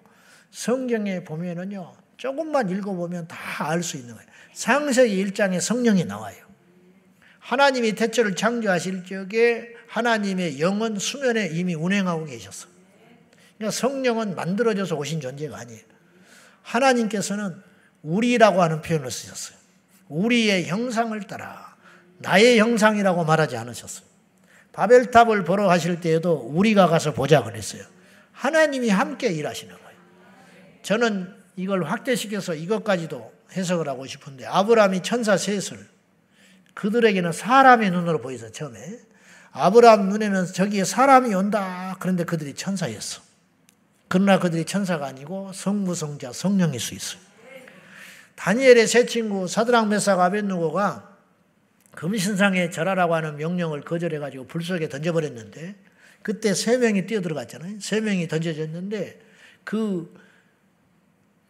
성경에 보면은요. 조금만 읽어보면 다 알 수 있는 거예요. 창세기 1장에 성령이 나와요. 하나님이 태초를 창조하실 적에 하나님의 영은 수면에 이미 운행하고 계셨어. 그러니까 성령은 만들어져서 오신 존재가 아니에요. 하나님께서는 우리라고 하는 표현을 쓰셨어요. 우리의 형상을 따라 나의 형상이라고 말하지 않으셨어요. 바벨탑을 보러 가실 때에도 우리가 가서 보자 그랬어요. 하나님이 함께 일하시는 거예요. 저는 이걸 확대시켜서 이것까지도 해석을 하고 싶은데 아브라함이 천사 셋을 그들에게는 사람의 눈으로 보여서 처음에 아브라함 눈에는 저기에 사람이 온다. 그런데 그들이 천사였어. 그러나 그들이 천사가 아니고 성부성자 성령일 수 있어요. 다니엘의 세 친구 사드락 메삭 아벳느고가 금신상에 절하라고 하는 명령을 거절해가지고 불 속에 던져버렸는데 그때 3명이 뛰어들어갔잖아요. 3명이 던져졌는데 그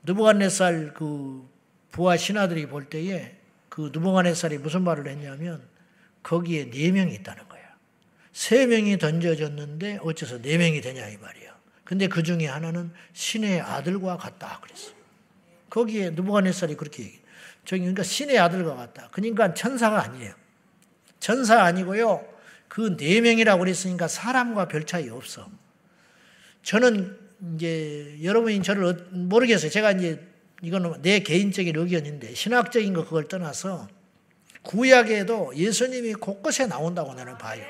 느부갓네살 그 부하 신하들이 볼 때에 그 느부갓네살이 무슨 말을 했냐면 거기에 4명이 있다는 거야. 3명이 던져졌는데 어째서 4명이 되냐 이 말이야. 근데 그 중에 하나는 신의 아들과 같다 그랬어. 거기에 느부갓네살이 그렇게 얘기해. 그러니까 신의 아들과 같다. 그러니까 천사가 아니에요. 천사 아니고요. 그 4명이라고 그랬으니까 사람과 별 차이 없어. 저는 이제 여러분이 저를 모르겠어요. 제가 이제 이거는 내 개인적인 의견인데 신학적인 거 그걸 떠나서 구약에도 예수님이 곳곳에 나온다고 나는 봐요.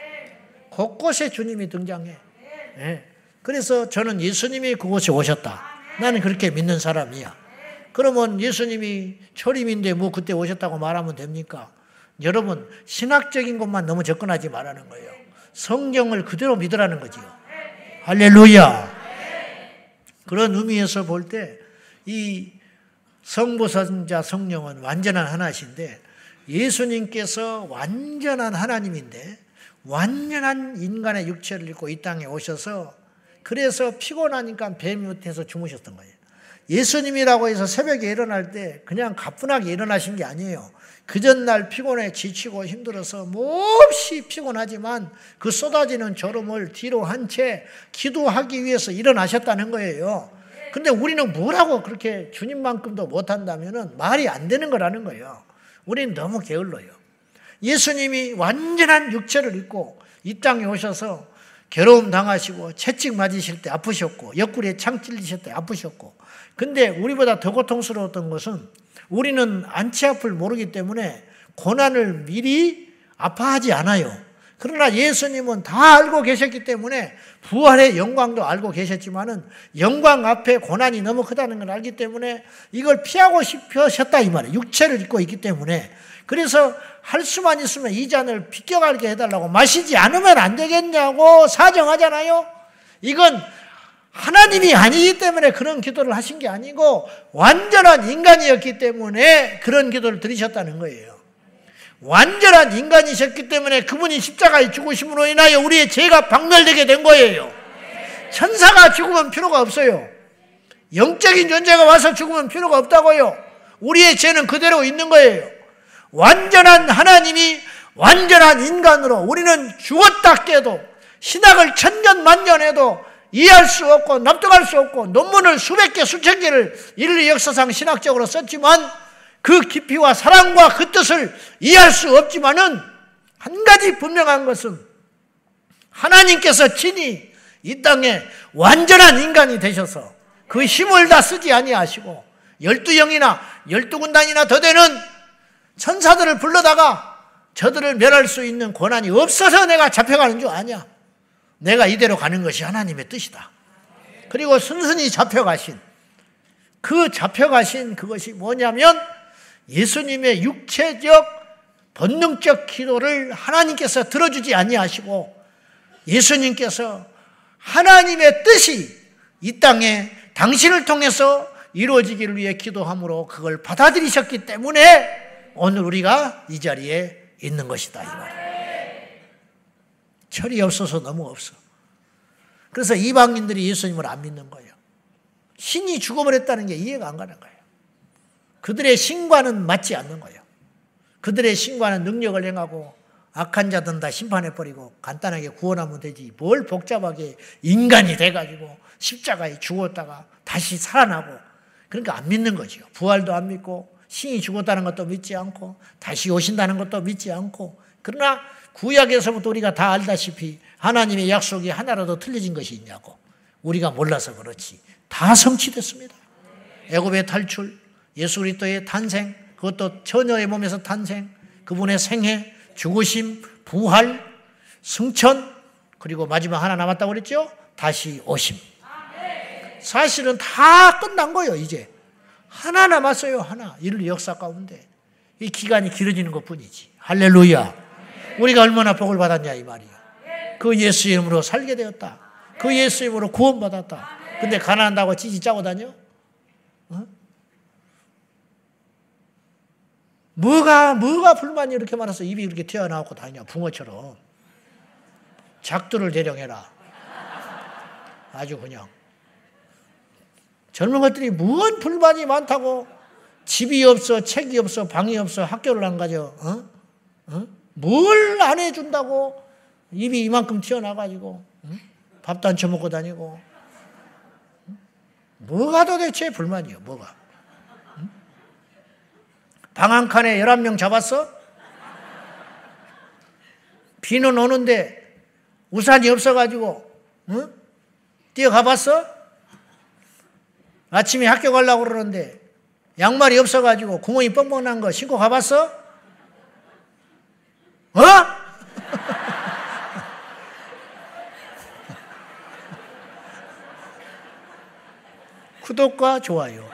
곳곳에 주님이 등장해. 네. 그래서 저는 예수님이 그곳에 오셨다. 나는 그렇게 믿는 사람이야. 그러면 예수님이 초림인데 뭐 그때 오셨다고 말하면 됩니까? 여러분 신학적인 것만 너무 접근하지 말라는 거예요. 성경을 그대로 믿으라는 거지요. 할렐루야. 그런 의미에서 볼 때 이 성부성자 성령은 완전한 하나이신데 예수님께서 완전한 하나님인데 완전한 인간의 육체를 입고 이 땅에 오셔서 그래서 피곤하니까 뱀 밑에서 주무셨던 거예요. 예수님이라고 해서 새벽에 일어날 때 그냥 가뿐하게 일어나신 게 아니에요. 그 전날 피곤해 지치고 힘들어서 몹시 피곤하지만 그 쏟아지는 졸음을 뒤로 한 채 기도하기 위해서 일어나셨다는 거예요. 근데 우리는 뭐라고 그렇게 주님만큼도 못한다면 말이 안 되는 거라는 거예요. 우리는 너무 게을러요. 예수님이 완전한 육체를 입고 이 땅에 오셔서 괴로움 당하시고 채찍 맞으실 때 아프셨고 옆구리에 창 찔리실 때 아프셨고 근데 우리보다 더 고통스러웠던 것은 우리는 안치 앞을 모르기 때문에 고난을 미리 아파하지 않아요. 그러나 예수님은 다 알고 계셨기 때문에 부활의 영광도 알고 계셨지만은 영광 앞에 고난이 너무 크다는 걸 알기 때문에 이걸 피하고 싶으셨다 이 말이에요. 육체를 입고 있기 때문에. 그래서 할 수만 있으면 이 잔을 비껴가게 해달라고 마시지 않으면 안 되겠냐고 사정하잖아요. 이건 하나님이 아니기 때문에 그런 기도를 하신 게 아니고 완전한 인간이었기 때문에 그런 기도를 드리셨다는 거예요. 완전한 인간이셨기 때문에 그분이 십자가에 죽으심으로 인하여 우리의 죄가 박멸되게 된 거예요. 천사가 죽으면 필요가 없어요. 영적인 존재가 와서 죽으면 필요가 없다고요. 우리의 죄는 그대로 있는 거예요. 완전한 하나님이 완전한 인간으로 우리는 죽었다 깨도 신학을 천년만년 해도 이해할 수 없고 납득할 수 없고 논문을 수백 개 수천 개를 인류 역사상 신학적으로 썼지만 그 깊이와 사랑과 그 뜻을 이해할 수 없지만은 한 가지 분명한 것은 하나님께서 친히 이 땅에 완전한 인간이 되셔서 그 힘을 다 쓰지 아니하시고 12영이나 12군단이나 더 되는 천사들을 불러다가 저들을 멸할 수 있는 권한이 없어서 내가 잡혀가는 줄 아냐. 내가 이대로 가는 것이 하나님의 뜻이다. 그리고 순순히 잡혀가신 그것이 뭐냐면 예수님의 육체적 본능적 기도를 하나님께서 들어주지 아니하시고 예수님께서 하나님의 뜻이 이 땅에 당신을 통해서 이루어지기를 위해 기도함으로 그걸 받아들이셨기 때문에 오늘 우리가 이 자리에 있는 것이다 이 말이에요. 철이 없어서 너무 없어. 그래서 이방인들이 예수님을 안 믿는 거예요. 신이 죽어버렸다는 게 이해가 안 가는 거예요. 그들의 신과는 맞지 않는 거예요. 그들의 신과는 능력을 행하고 악한 자든 다 심판해버리고 간단하게 구원하면 되지 뭘 복잡하게 인간이 돼가지고 십자가에 죽었다가 다시 살아나고 그러니까 안 믿는 거죠. 부활도 안 믿고 신이 죽었다는 것도 믿지 않고 다시 오신다는 것도 믿지 않고 그러나 구약에서부터 우리가 다 알다시피 하나님의 약속이 하나라도 틀려진 것이 있냐고 우리가 몰라서 그렇지 다 성취됐습니다. 애굽의 탈출, 예수 그리스도의 탄생, 그것도 처녀의 몸에서 탄생, 그분의 생애, 죽으심, 부활, 승천, 그리고 마지막 하나 남았다고 그랬죠? 다시 오심. 사실은 다 끝난 거예요. 이제 하나 남았어요. 하나. 인류 역사 가운데 이 기간이 길어지는 것뿐이지. 할렐루야. 우리가 얼마나 복을 받았냐 이 말이야. 그 예수 이름으로 살게 되었다. 그 예수 이름으로 구원받았다. 근데 가난한다고 찌찌 짜고 다녀? 어? 뭐가 불만이 이렇게 많아서 입이 이렇게 튀어나오고 다니냐 붕어처럼. 작두를 대령해라. 아주 그냥. 젊은 것들이 뭔 불만이 많다고 집이 없어, 책이 없어, 방이 없어, 학교를 안 가죠. 뭘 안 해준다고 입이 이만큼 튀어나가지고 밥도 안 처먹고 다니고 뭐가 도대체 불만이요 뭐가. 방 한 칸에 11명 잡았어? 비는 오는데 우산이 없어가지고 뛰어가봤어? 아침에 학교 가려고 그러는데 양말이 없어가지고 구멍이 뻥뻥 난 거 신고 가봤어? 어? 구독과 좋아요.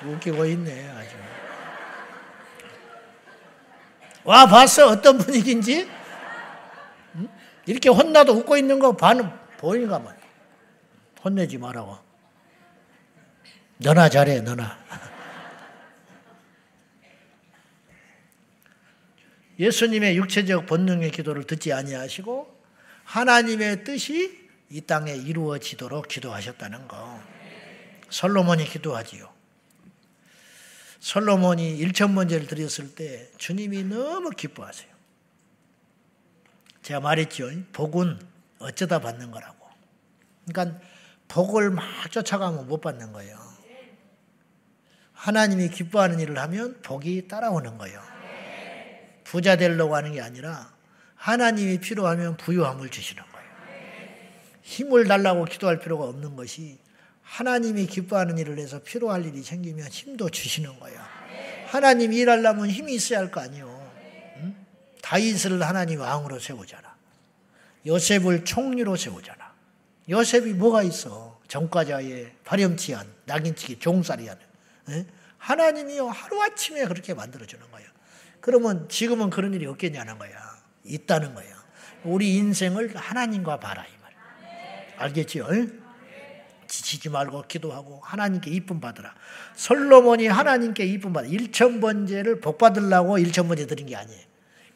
웃기고 있네 아주. 와 봤어 어떤 분위기인지? 이렇게 혼나도 웃고 있는 거 보이는가 말. 혼내지 말라고. 너나 잘해 너나. 예수님의 육체적 본능의 기도를 듣지 아니하시고 하나님의 뜻이 이 땅에 이루어지도록 기도하셨다는 거. 솔로몬이 기도하지요. 솔로몬이 1,000번제를 드렸을 때 주님이 너무 기뻐하세요. 제가 말했죠. 복은 어쩌다 받는 거라고. 그러니까 복을 막 쫓아가면 못 받는 거예요. 하나님이 기뻐하는 일을 하면 복이 따라오는 거예요. 부자 되려고 하는 게 아니라 하나님이 필요하면 부유함을 주시는 거예요. 힘을 달라고 기도할 필요가 없는 것이 하나님이 기뻐하는 일을 해서 필요할 일이 생기면 힘도 주시는 거예요. 하나님이 일하려면 힘이 있어야 할 거 아니에요. 다윗을 하나님 왕으로 세우잖아. 요셉을 총리로 세우잖아. 요셉이 뭐가 있어? 전과자의 파렴치한 낙인치기 종살이 하는. 하나님이요 하루아침에 그렇게 만들어주는 거예요. 그러면 지금은 그런 일이 없겠냐는 거야. 있다는 거야. 우리 인생을 하나님과 봐라 이 말. 알겠지요? 지치지 말고 기도하고 하나님께 이쁨 받으라. 솔로몬이 하나님께 이쁨 받아 1,000번제를 복 받으려고 1,000번제 드린 게 아니에요.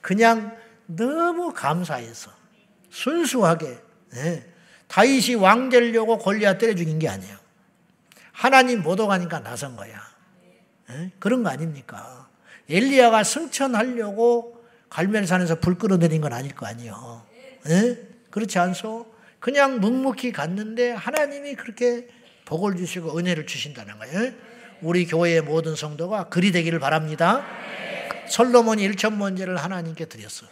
그냥 너무 감사해서 순수하게 다윗이 왕 되려고 골리앗 때려 죽인 게 아니에요. 하나님 보도가니까 나선 거야. 그런 거 아닙니까? 엘리야가 승천하려고 갈멜산에서 불 끌어내린 건 아닐 거 아니에요. 그렇지 않소? 그냥 묵묵히 갔는데 하나님이 그렇게 복을 주시고 은혜를 주신다는 거예요. 우리 교회의 모든 성도가 그리 되기를 바랍니다. 솔로몬이 1,000번제를 하나님께 드렸어.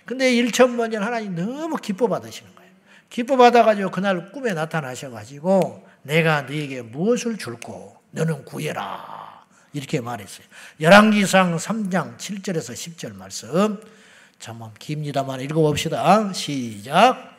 근데 1,000번제를 하나님 너무 기뻐 받으시는 거예요. 기뻐 받아가지고 그날 꿈에 나타나셔가지고 내가 너에게 무엇을 줄고 너는 구해라 이렇게 말했어요. 열왕기상 3장 7절에서 10절 말씀 참 깁니다만 읽어봅시다. 시작.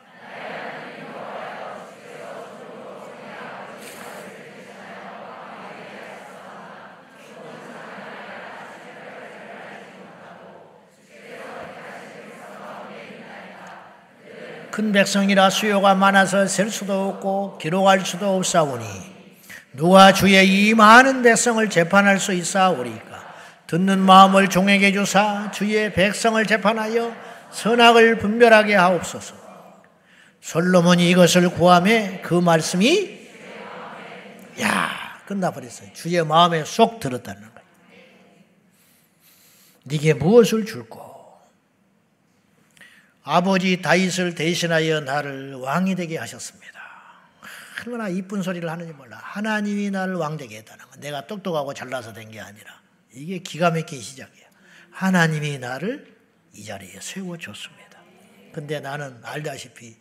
큰 백성이라 수요가 많아서 셀 수도 없고 기록할 수도 없사오니 누가 주의 이 많은 백성을 재판할 수 있사오리까. 듣는 마음을 종에게 주사 주의 백성을 재판하여 선악을 분별하게 하옵소서. 솔로몬이 이것을 구하매 그 말씀이 끝나버렸어요. 주의 마음에 쏙 들었다는 거예요. 네게 무엇을 줄고 아버지 다윗을 대신하여 나를 왕이 되게 하셨습니다. 얼마나 이쁜 소리를 하는지 몰라. 하나님이 나를 왕 되게 했다는 거. 내가 똑똑하고 잘나서 된 게 아니라 이게 기가 막힌 시작이야. 하나님이 나를 이 자리에 세워줬습니다. 근데 나는 알다시피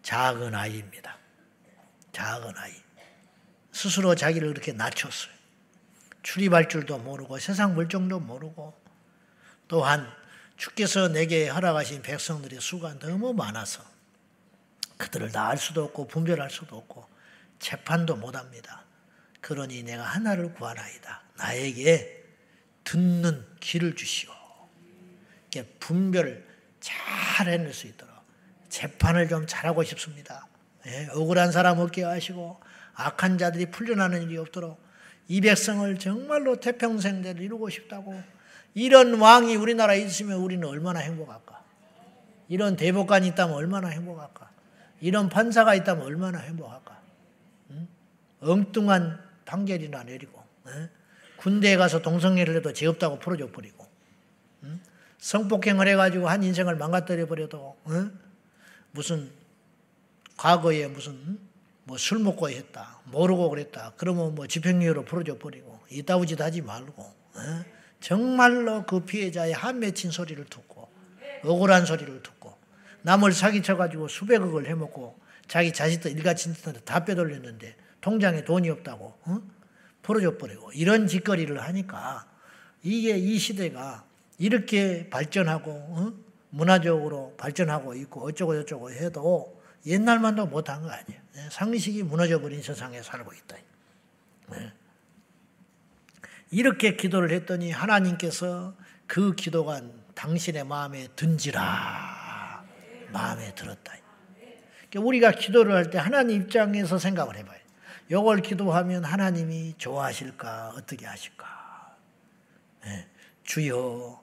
작은 아이입니다. 작은 아이. 스스로 자기를 이렇게 낮췄어요. 출입할 줄도 모르고 세상 물정도 모르고 또한 주께서 내게 허락하신 백성들의 수가 너무 많아서 그들을 다 알 수도 없고 분별할 수도 없고 재판도 못합니다. 그러니 내가 하나를 구하나이다. 나에게 듣는 귀를 주시오. 분별을 잘 해낼 수 있도록 재판을 좀 잘하고 싶습니다. 억울한 사람 없게 하시고 악한 자들이 풀려나는 일이 없도록 이 백성을 정말로 태평생대를 이루고 싶다고. 이런 왕이 우리나라에 있으면 우리는 얼마나 행복할까? 이런 대법관이 있다면 얼마나 행복할까? 이런 판사가 있다면 얼마나 행복할까? 엉뚱한 판결이나 내리고 군대에 가서 동성애를 해도 죄 없다고 풀어줘 버리고 성폭행을 해가지고 한 인생을 망가뜨려 버려도 무슨 과거에 무슨 뭐 술 먹고 했다 모르고 그랬다 그러면 뭐 집행유예로 풀어줘 버리고 이따위 짓 하지 말고 정말로 그 피해자의 한 맺힌 소리를 듣고 억울한 소리를 듣고 남을 사기쳐가지고 수백억을 해먹고 자기 자식들 일가친척한테 다 빼돌렸는데 통장에 돈이 없다고 풀어줘 버리고 이런 짓거리를 하니까 이게 이 시대가 이렇게 발전하고 문화적으로 발전하고 있고 어쩌고 저쩌고 해도 옛날만도 못한 거 아니에요. 상식이 무너져버린 세상에 살고 있다. 이렇게 기도를 했더니 하나님께서 그 기도가 당신의 마음에 든지라 마음에 들었다. 우리가 기도를 할 때 하나님 입장에서 생각을 해봐요. 이걸 기도하면 하나님이 좋아하실까 어떻게 하실까. 주여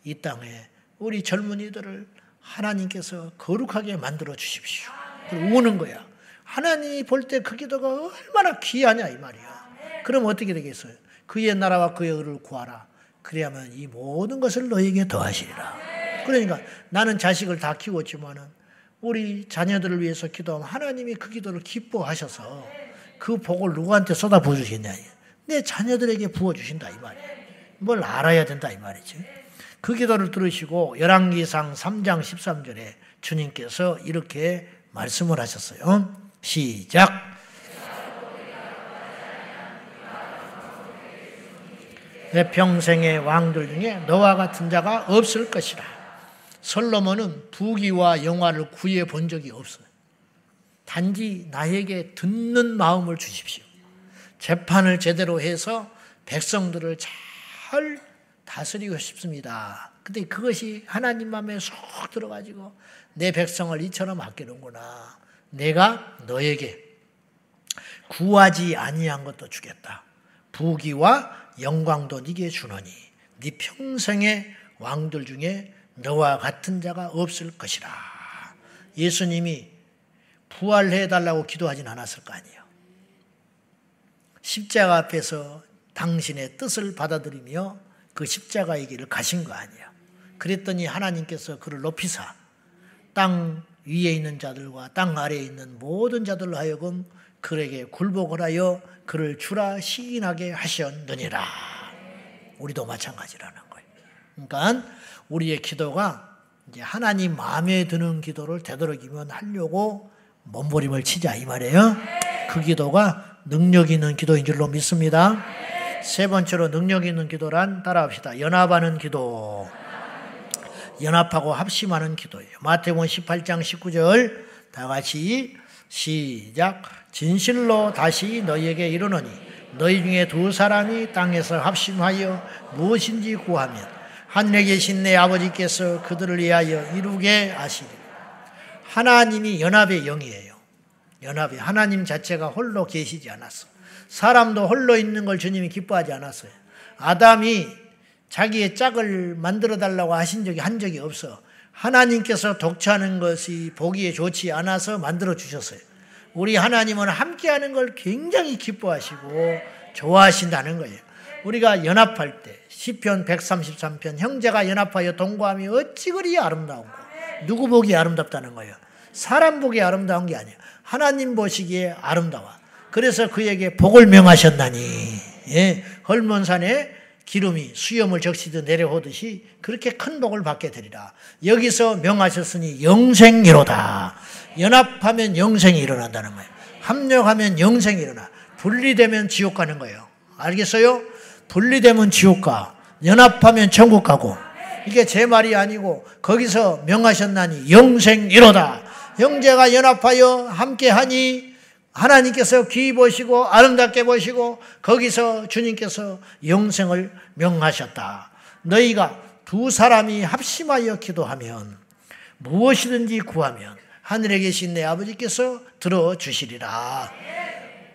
이 땅에 우리 젊은이들을 하나님께서 거룩하게 만들어 주십시오. 우는 거야. 하나님이 볼 때 그 기도가 얼마나 귀하냐 이 말이야. 그럼 어떻게 되겠어요? 그의 나라와 그의 의를 구하라. 그래야만 이 모든 것을 너에게 더하시리라. 그러니까 나는 자식을 다 키웠지만은 우리 자녀들을 위해서 기도하면 하나님이 그 기도를 기뻐하셔서 그 복을 누구한테 쏟아 부어주시냐. 내 자녀들에게 부어주신다 이 말이에요. 뭘 알아야 된다 이 말이지. 그 기도를 들으시고 열왕기상 3장 13절에 주님께서 이렇게 말씀을 하셨어요. 시작. 내 평생의 왕들 중에 너와 같은 자가 없을 것이라. 솔로몬은 부귀와 영화를 구해 본 적이 없어요. 단지 나에게 듣는 마음을 주십시오. 재판을 제대로 해서 백성들을 잘 다스리고 싶습니다. 근데 그것이 하나님 마음에 쏙 들어가지고 내 백성을 이처럼 아끼는구나. 내가 너에게 구하지 아니한 것도 주겠다. 부귀와 영광도 네게 주노니 네 평생의 왕들 중에 너와 같은 자가 없을 것이라. 예수님이 부활해달라고 기도하진 않았을 거 아니에요. 십자가 앞에서 당신의 뜻을 받아들이며 그 십자가의 길을 가신 거 아니에요. 그랬더니 하나님께서 그를 높이사 땅 위에 있는 자들과 땅 아래에 있는 모든 자들로 하여금 그에게 굴복을 하여 그를 주라 시인하게 하셨느니라. 우리도 마찬가지라는 거예요. 그러니까 우리의 기도가 이제 하나님 마음에 드는 기도를 되도록이면 하려고 몸부림을 치자 이 말이에요. 그 기도가 능력 있는 기도인 줄로 믿습니다. 세 번째로 능력 있는 기도란 따라합시다. 연합하는 기도. 연합하고 합심하는 기도예요. 마태복음 18장 19절 다 같이 시작. 진실로 다시 너희에게 이르노니 너희 중에 두 사람이 땅에서 합심하여 무엇인지 구하면 하늘에 계신 내 아버지께서 그들을 위하여 이루게 하시리라. 하나님이 연합의 영이에요. 연합이 하나님 자체가 홀로 계시지 않았어. 사람도 홀로 있는 걸 주님이 기뻐하지 않았어요. 아담이 자기의 짝을 만들어 달라고 하신 적이 한 적이 없어. 하나님께서 독차하는 것이 보기에 좋지 않아서 만들어 주셨어요. 우리 하나님은 함께하는 걸 굉장히 기뻐하시고 좋아하신다는 거예요. 우리가 연합할 때 시편 133편 형제가 연합하여 동거함이 어찌 그리 아름다운고. 누구 보기에 아름답다는 거예요. 사람 보기에 아름다운 게 아니에요. 하나님 보시기에 아름다워. 그래서 그에게 복을 명하셨나니 헐몬산에 기름이 수염을 적시듯 내려오듯이 그렇게 큰 복을 받게 되리라. 여기서 명하셨으니 영생이로다. 연합하면 영생이 일어난다는 거예요. 합력하면 영생이 일어나. 분리되면 지옥 가는 거예요. 알겠어요? 분리되면 지옥 가. 연합하면 천국 가고. 이게 제 말이 아니고 거기서 명하셨나니 영생이로다. 형제가 연합하여 함께하니 하나님께서 귀히 보시고 아름답게 보시고 거기서 주님께서 영생을 명하셨다. 너희가 두 사람이 합심하여 기도하면 무엇이든지 구하면 하늘에 계신 내 아버지께서 들어주시리라.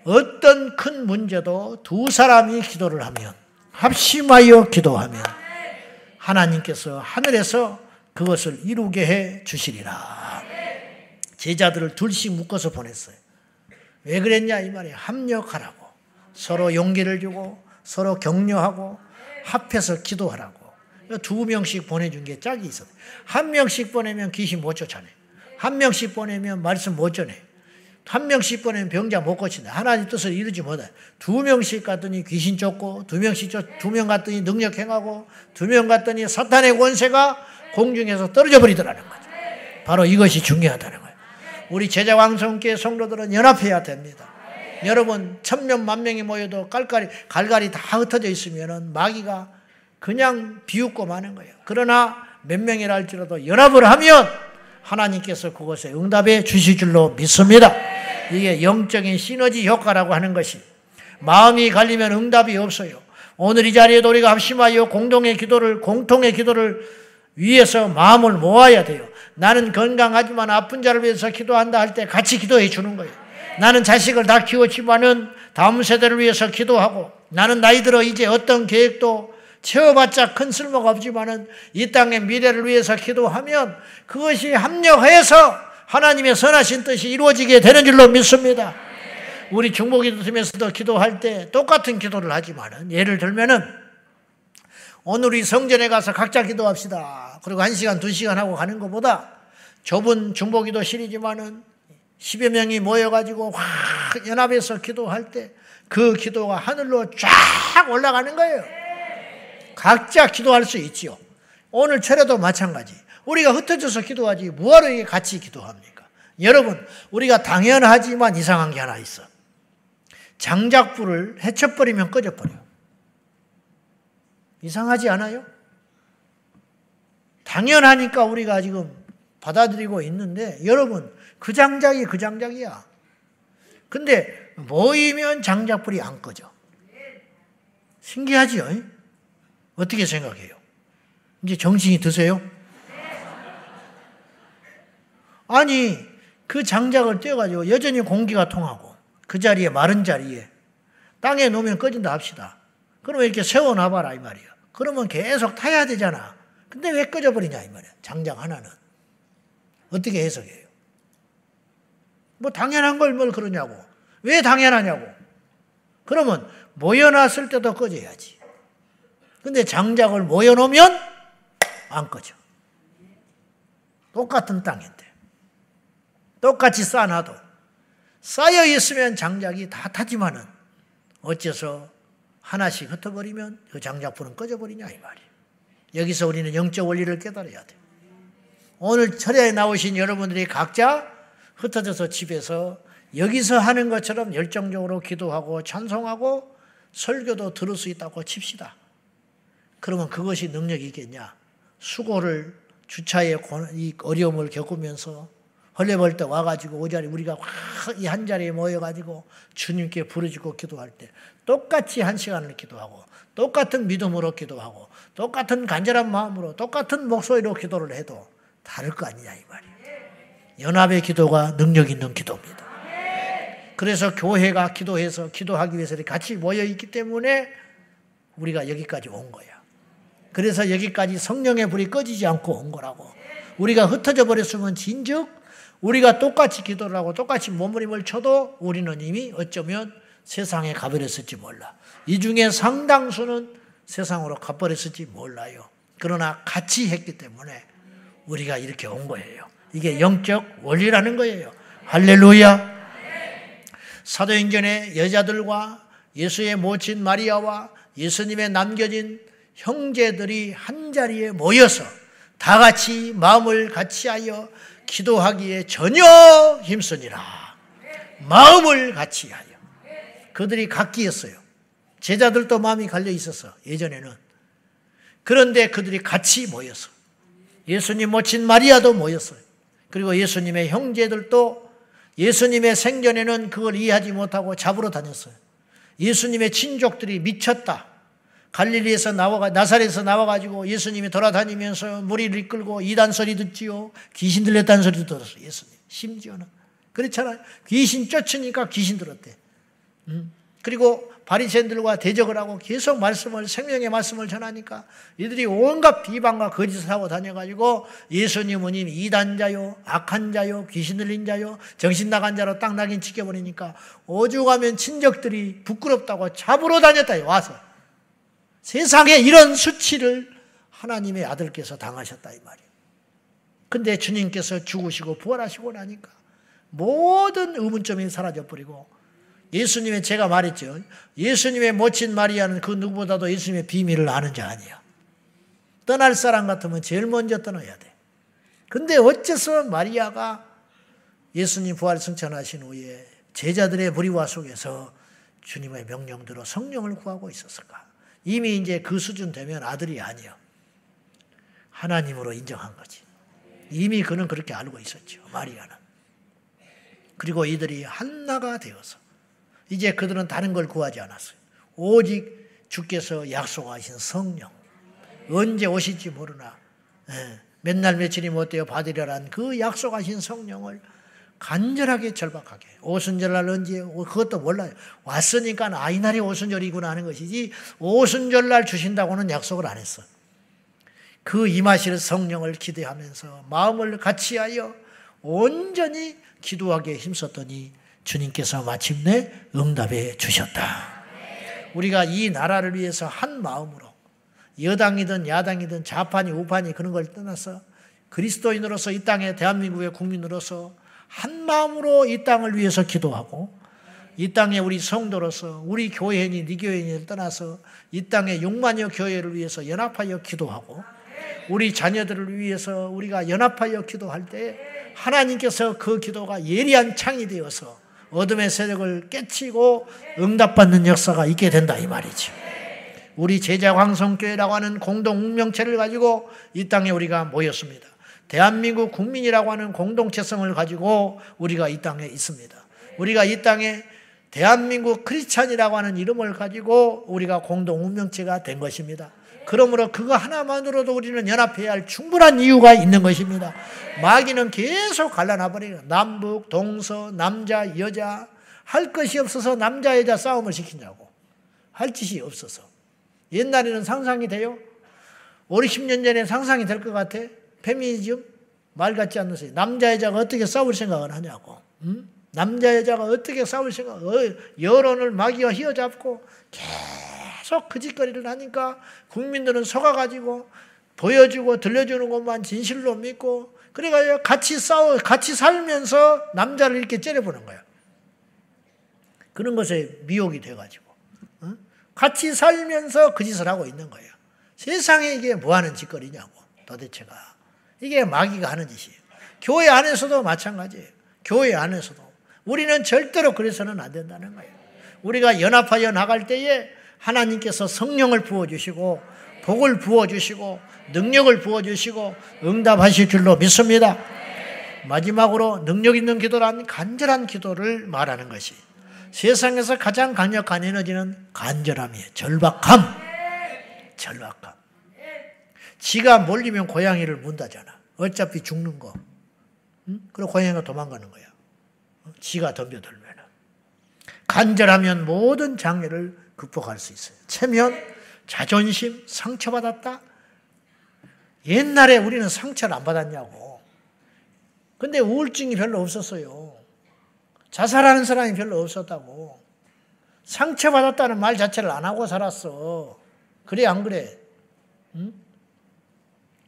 어떤 큰 문제도 두 사람이 기도를 하면 합심하여 기도하면 하나님께서 하늘에서 그것을 이루게 해 주시리라. 제자들을 둘씩 묶어서 보냈어요. 왜 그랬냐 이 말이에요. 합력하라고. 서로 용기를 주고 서로 격려하고 합해서 기도하라고. 두 명씩 보내준 게 짝이 있어요. 한 명씩 보내면 귀신 못 쫓아내. 한 명씩 보내면 말씀 못 전해. 한 명씩 보내면 병자 못 고친다. 하나님 뜻을 이루지 못해. 두 명씩 갔더니 귀신 쫓고 두 명 갔더니 능력 행하고 두 명 갔더니 사탄의 권세가 공중에서 떨어져 버리더라는 거죠. 바로 이것이 중요하다는 거예요. 우리 제자왕성교회 성도들은 연합해야 됩니다. 여러분 1000명 10,000명이 모여도 갈갈이 다 흩어져 있으면 마귀가 그냥 비웃고 마는 거예요. 그러나 몇 명이라 할지라도 연합을 하면 하나님께서 그것에 응답해 주실 줄로 믿습니다. 이게 영적인 시너지 효과라고 하는 것이 마음이 갈리면 응답이 없어요. 오늘 이 자리에도 우리가 합심하여 공통의 기도를 위해서 마음을 모아야 돼요. 나는 건강하지만 아픈 자를 위해서 기도한다 할 때 같이 기도해 주는 거예요. 나는 자식을 다 키웠지만은 다음 세대를 위해서 기도하고 나는 나이 들어 이제 어떤 계획도 채워봤자 큰 쓸모가 없지만은 이 땅의 미래를 위해서 기도하면 그것이 합력해서 하나님의 선하신 뜻이 이루어지게 되는 줄로 믿습니다. 우리 중보기도팀에서도 기도할 때 똑같은 기도를 하지만은 예를 들면은 오늘 우리 성전에 가서 각자 기도합시다. 그리고 1시간, 2시간 하고 가는 것보다 좁은 중보기도실이지만은 10여 명이 모여가지고 확 연합해서 기도할 때 그 기도가 하늘로 쫙 올라가는 거예요. 각자 기도할 수 있지요. 오늘 철에도 마찬가지. 우리가 흩어져서 기도하지 뭐하러 이게 같이 기도합니까? 여러분, 우리가 당연하지만 이상한 게 하나 있어. 장작불을 헤쳐버리면 꺼져버려. 이상하지 않아요? 당연하니까 우리가 지금 받아들이고 있는데 여러분 그 장작이 그 장작이야. 근데 모이면 장작불이 안 꺼져. 신기하지요? 어떻게 생각해요? 이제 정신이 드세요? 아니, 그 장작을 떼어가지고 여전히 공기가 통하고 그 자리에, 마른 자리에 땅에 놓으면 꺼진다 합시다. 그러면 이렇게 세워놔봐라 이 말이야. 그러면 계속 타야 되잖아. 근데 왜 꺼져버리냐 이 말이야. 장작 하나는. 어떻게 해석해요? 뭐 당연한 걸 뭘 그러냐고. 왜 당연하냐고. 그러면 모여놨을 때도 꺼져야지. 근데 장작을 모여놓으면 안 꺼져. 똑같은 땅인데. 똑같이 쌓아놔도 쌓여있으면 장작이 다 타지만은 어째서 하나씩 흩어버리면 그 장작불은 꺼져버리냐 이 말이에요. 여기서 우리는 영적 원리를 깨달아야 돼. 오늘 철야에 나오신 여러분들이 각자 흩어져서 집에서 여기서 하는 것처럼 열정적으로 기도하고 찬송하고 설교도 들을 수 있다고 칩시다. 그러면 그것이 능력이 있겠냐? 수고를 주차의 이 어려움을 겪으면서 헐레벌떡 와가지고 오자리 우리가 이 한 자리에 모여가지고 주님께 부르짖고 기도할 때 똑같이 한 시간을 기도하고 똑같은 믿음으로 기도하고 똑같은 간절한 마음으로 똑같은 목소리로 기도를 해도 다를 거 아니냐 이 말이에요. 연합의 기도가 능력 있는 기도입니다. 그래서 교회가 기도해서 기도하기 위해서 같이 모여있기 때문에 우리가 여기까지 온 거야. 그래서 여기까지 성령의 불이 꺼지지 않고 온 거라고. 우리가 흩어져 버렸으면 진즉 우리가 똑같이 기도를 하고 똑같이 몸부림을 쳐도 우리는 이미 어쩌면 세상에 가버렸을지 몰라. 이 중에 상당수는 세상으로 가버렸을지 몰라요. 그러나 같이 했기 때문에 우리가 이렇게 온 거예요. 이게 영적 원리라는 거예요. 할렐루야. 사도행전의 여자들과 예수의 모친 마리아와 예수님의 남겨진 형제들이 한자리에 모여서 다 같이 마음을 같이하여 기도하기에 전혀 힘쓰니라. 마음을 같이하여. 그들이 각기였어요. 제자들도 마음이 갈려 있었어. 예전에는. 그런데 그들이 같이 모였어. 예수님 모친 마리아도 모였어요. 그리고 예수님의 형제들도 예수님의 생전에는 그걸 이해하지 못하고 잡으러 다녔어요. 예수님의 친족들이 미쳤다. 갈릴리에서 나사렛에서 나와가지고 예수님이 돌아다니면서 무리를 이끌고 이단 소리 듣지요. 귀신 들렸다는 소리도 들었어요. 예수님. 심지어는. 그렇잖아요. 귀신 쫓으니까 귀신 들었대. 그리고 바리새인들과 대적을 하고 계속 생명의 말씀을 전하니까 이들이 온갖 비방과 거짓을 하고 다녀가지고 예수님은 이미 이단자요, 악한 자요, 귀신 들린 자요, 정신 나간 자로 딱 낙인 찍혀버리니까 오죽하면 친족들이 부끄럽다고 잡으러 다녔다 와서. 세상에 이런 수치를 하나님의 아들께서 당하셨다 이 말이에요. 근데 주님께서 죽으시고 부활하시고 나니까 모든 의문점이 사라져버리고 예수님의, 제가 말했죠. 예수님의 모친 마리아는 그 누구보다도 예수님의 비밀을 아는 자 아니야. 떠날 사람 같으면 제일 먼저 떠나야 돼. 근데 어째서 마리아가 예수님 부활 승천하신 후에 제자들의 무리와 속에서 주님의 명령대로 성령을 구하고 있었을까? 이미 이제 그 수준 되면 아들이 아니야. 하나님으로 인정한 거지. 이미 그는 그렇게 알고 있었죠. 마리아는. 그리고 이들이 하나가 되어서 이제 그들은 다른 걸 구하지 않았어요. 오직 주께서 약속하신 성령. 언제 오실지 모르나 맨날 며칠이 못 되어 받으려란 그 약속하신 성령을 간절하게 절박하게. 오순절날 언제 그것도 몰라요. 왔으니까 이날이 오순절이구나 하는 것이지 오순절날 주신다고는 약속을 안 했어. 그 임하실 성령을 기대하면서 마음을 같이하여 온전히 기도하기에 힘썼더니 주님께서 마침내 응답해 주셨다. 우리가 이 나라를 위해서 한 마음으로 여당이든 야당이든 좌판이 우판이 그런 걸 떠나서 그리스도인으로서 이 땅에 대한민국의 국민으로서 한 마음으로 이 땅을 위해서 기도하고 이 땅에 우리 성도로서 우리 교회인이 네 교회인을 떠나서 이 땅에 6만여 교회를 위해서 연합하여 기도하고 우리 자녀들을 위해서 우리가 연합하여 기도할 때 하나님께서 그 기도가 예리한 창이 되어서 어둠의 세력을 깨치고 응답받는 역사가 있게 된다 이 말이죠. 우리 제자광성교회라고 하는 공동 운명체를 가지고 이 땅에 우리가 모였습니다. 대한민국 국민이라고 하는 공동체성을 가지고 우리가 이 땅에 있습니다. 우리가 이 땅에 대한민국 크리스찬이라고 하는 이름을 가지고 우리가 공동 운명체가 된 것입니다. 그러므로 그거 하나만으로도 우리는 연합해야 할 충분한 이유가 있는 것입니다. 마귀는 계속 갈라놔버리는 남북, 동서, 남자, 여자 할 것이 없어서 남자, 여자 싸움을 시키냐고. 할 짓이 없어서. 옛날에는 상상이 돼요? 5, 60년 전에 상상이 될 것 같아? 페미니즘? 말 같지 않는 소리. 남자, 여자가 어떻게 싸울 생각을 하냐고. 응? 남자, 여자가 어떻게 싸울 생각을, 여론을 마귀가 휘어잡고 계속 그 짓거리를 하니까 국민들은 속아가지고 보여주고 들려주는 것만 진실로 믿고 그래가지고 같이 살면서 남자를 이렇게 째려보는 거야. 그런 것에 미혹이 돼가지고. 응? 같이 살면서 그 짓을 하고 있는 거예요. 세상에 이게 뭐 하는 짓거리냐고 도대체가. 이게 마귀가 하는 짓이에요. 교회 안에서도 마찬가지예요. 교회 안에서도. 우리는 절대로 그래서는 안 된다는 거예요. 우리가 연합하여 나갈 때에 하나님께서 성령을 부어주시고 복을 부어주시고 능력을 부어주시고 응답하실 줄로 믿습니다. 마지막으로 능력 있는 기도란 간절한 기도를 말하는 것이 세상에서 가장 강력한 에너지는 간절함이에요. 절박함. 지가 몰리면 고양이를 문다잖아. 어차피 죽는 거. 응? 그리고 고양이가 도망가는 거야. 지가 덤벼들면. 간절하면 모든 장애를 극복할 수 있어요. 체면, 자존심, 상처받았다. 옛날에 우리는 상처를 안 받았냐고. 근데 우울증이 별로 없었어요. 자살하는 사람이 별로 없었다고. 상처받았다는 말 자체를 안 하고 살았어. 그래 안 그래? 응?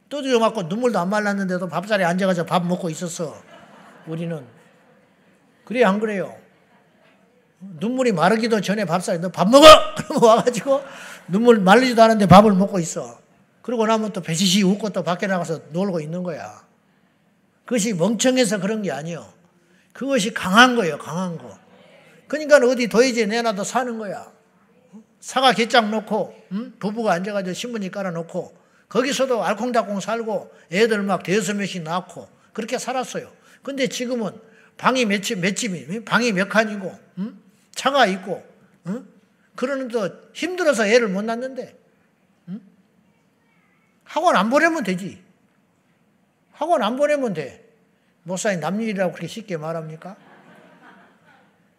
두드려 맞고 눈물도 안 말랐는데도 밥자리에 앉아가지고 밥 먹고 있었어. 우리는. 그래 안 그래요? 눈물이 마르기도 전에 밥상에 너 밥 먹어! 그러고 와가지고 눈물 마르지도 않은데 밥을 먹고 있어. 그러고 나면 또 배시시 웃고 또 밖에 나가서 놀고 있는 거야. 그것이 멍청해서 그런 게 아니요. 그것이 강한 거예요. 강한 거. 그러니까 어디 도예지에 내놔도 사는 거야. 사과 갯장 놓고 부부가 앉아가지고 신문지 깔아놓고 거기서도 알콩달콩 살고 애들 막 대여섯 명씩 낳고 그렇게 살았어요. 근데 지금은 방이 몇 집이 방이 몇 칸이고 차가 있고 그러는데 힘들어서 애를 못 낳는데 학원 안 보내면 되지. 학원 안 보내면 돼. 목사님 남일이라고 그렇게 쉽게 말합니까?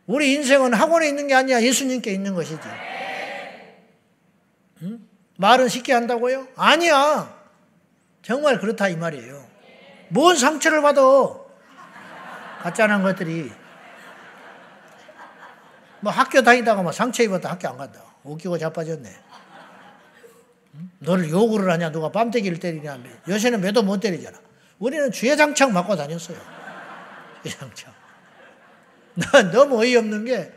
우리 인생은 학원에 있는 게 아니야. 예수님께 있는 것이지. 말은 쉽게 한다고요? 아니야. 정말 그렇다 이 말이에요. 뭔 상처를 받아. 가짜는 것들이. 뭐 학교 다니다가 뭐 상처 입었다 학교 안 간다. 웃기고 자빠졌네. 너를 요구를 하냐 누가 뺨때기를 때리냐. 요새는 매도 못 때리잖아. 우리는 주야장창 맞고 다녔어요. 주야장창. 난 너무 어이없는 게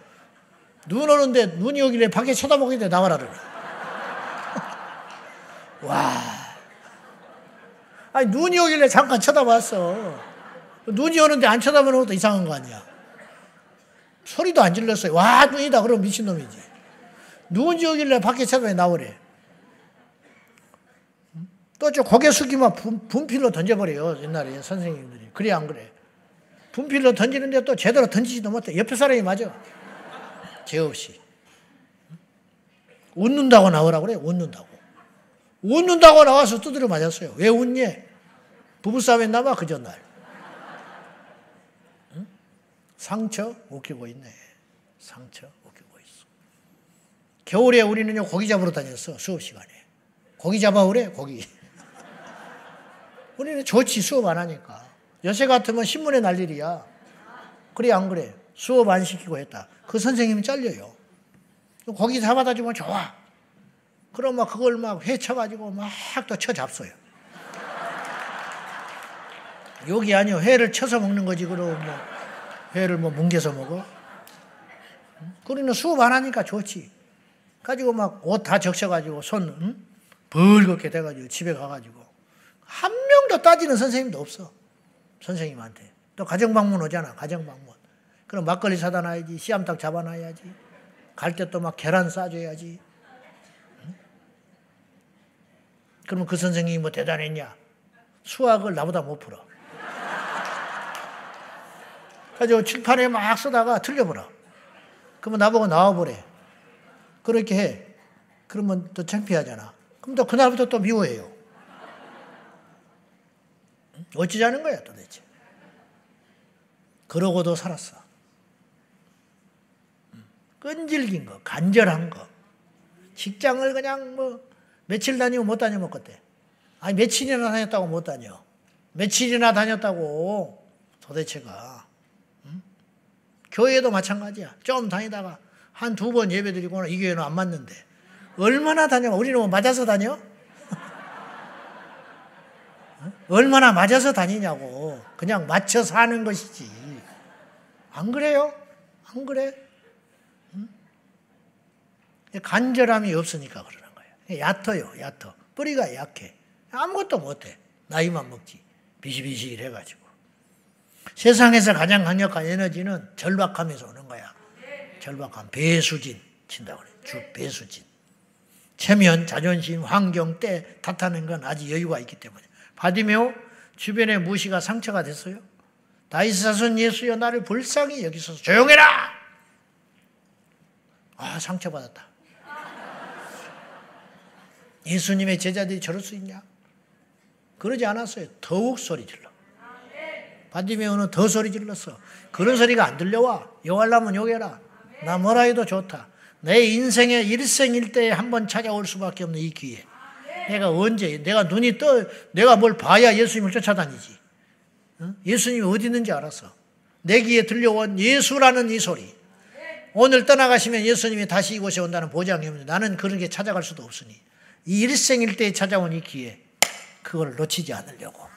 눈 오는데 눈이 오길래 밖에 쳐다보길래 나와라 그래. 와. 아니 눈이 오길래 잠깐 쳐다봤어. 눈이 오는데 안 쳐다보는 것도 이상한 거 아니야. 소리도 안 질렀어요. 와 눈이다 그러면 미친놈이지. 눈이 오길래 밖에 쳐다보니 나오래. 또 저 고개 숙이면 분필로 던져버려요. 옛날에 선생님들이. 그래 안 그래? 분필로 던지는데 또 제대로 던지지도 못해. 옆에 사람이 맞아. 죄 없이. 웃는다고 나오라고 그래. 웃는다고. 웃는다고 나와서 두드려 맞았어요. 왜 웃니? 부부싸움에 나와 그 전날. 응? 상처 웃기고 있네. 상처 웃기고 있어. 겨울에 우리는요 고기 잡으러 다녔어. 수업 시간에. 고기 잡아오래 고기. 우리는 좋지 수업 안 하니까. 요새 같으면 신문에 날 일이야. 그래 안 그래? 수업 안 시키고 했다. 그 선생님이 잘려요. 고기 잡아다 주면 좋아. 그럼 막 그걸 막 회쳐가지고 막 또 쳐 잡숴요. 욕이 아니요. 회를 쳐서 먹는 거지. 그럼 뭐 회를 뭐 뭉개서 먹어. 우리는 수업 안 하니까 좋지. 가지고 막 옷 다 적셔가지고 손 벌겋게 돼가지고 집에 가가지고 한 명도 따지는 선생님도 없어. 선생님한테. 또 가정방문 오잖아. 가정방문. 그럼 막걸리 사다 놔야지. 씨암탉 잡아놔야지. 갈 때 또 막 계란 싸줘야지. 그러면 그 선생님이 뭐 대단했냐? 수학을 나보다 못 풀어. 그래서 칠판에 막 쓰다가 틀려버려. 그러면 나보고 나와보래. 그렇게 해. 그러면 또 창피하잖아. 그럼 또 그날부터 또 미워해요. 어찌자는 거야 도대체. 그러고도 살았어. 끈질긴 거, 간절한 거. 직장을 그냥 뭐 며칠 다니고 못 다녀 먹겠대. 아니 며칠이나 다녔다고 못 다녀. 며칠이나 다녔다고 도대체가. 응? 교회도 마찬가지야. 좀 다니다가 한 2번 예배 드리고는 이 교회는 안 맞는데. 얼마나 다녀? 우리는 뭐 맞아서 다녀? 얼마나 맞아서 다니냐고. 그냥 맞춰 사는 것이지. 안 그래요? 안 그래? 응? 간절함이 없으니까 그러는 거예요. 얕아요, 얕아. 뿌리가 약해. 아무것도 못해. 나이만 먹지. 비실비실해가지고. 세상에서 가장 강력한 에너지는 절박함에서 오는 거야. 절박함. 배수진 친다고 그래. 주 배수진. 체면, 자존심, 환경, 때 탓하는 건 아직 여유가 있기 때문에. 바디메오 주변의 무시가 상처가 됐어요. 다윗 자손 예수여 나를 불쌍히 여기소서. 조용해라. 아, 상처받았다. 예수님의 제자들이 저럴 수 있냐? 그러지 않았어요. 더욱 소리 질러. 바디메오는 더 소리 질렀어. 그런 소리가 안 들려와. 욕하려면 욕해라. 나 뭐라 해도 좋다. 내 인생의 일생일대에 한번 찾아올 수밖에 없는 이 기회. 내가 언제, 내가 눈이 떠, 내가 뭘 봐야 예수님을 쫓아다니지. 예수님이 어디 있는지 알았어. 내 귀에 들려온 예수라는 이 소리. 오늘 떠나가시면 예수님이 다시 이곳에 온다는 보장이 없는데 나는 그런 게 찾아갈 수도 없으니 이 일생일대에 찾아온 이 기회, 그걸 놓치지 않으려고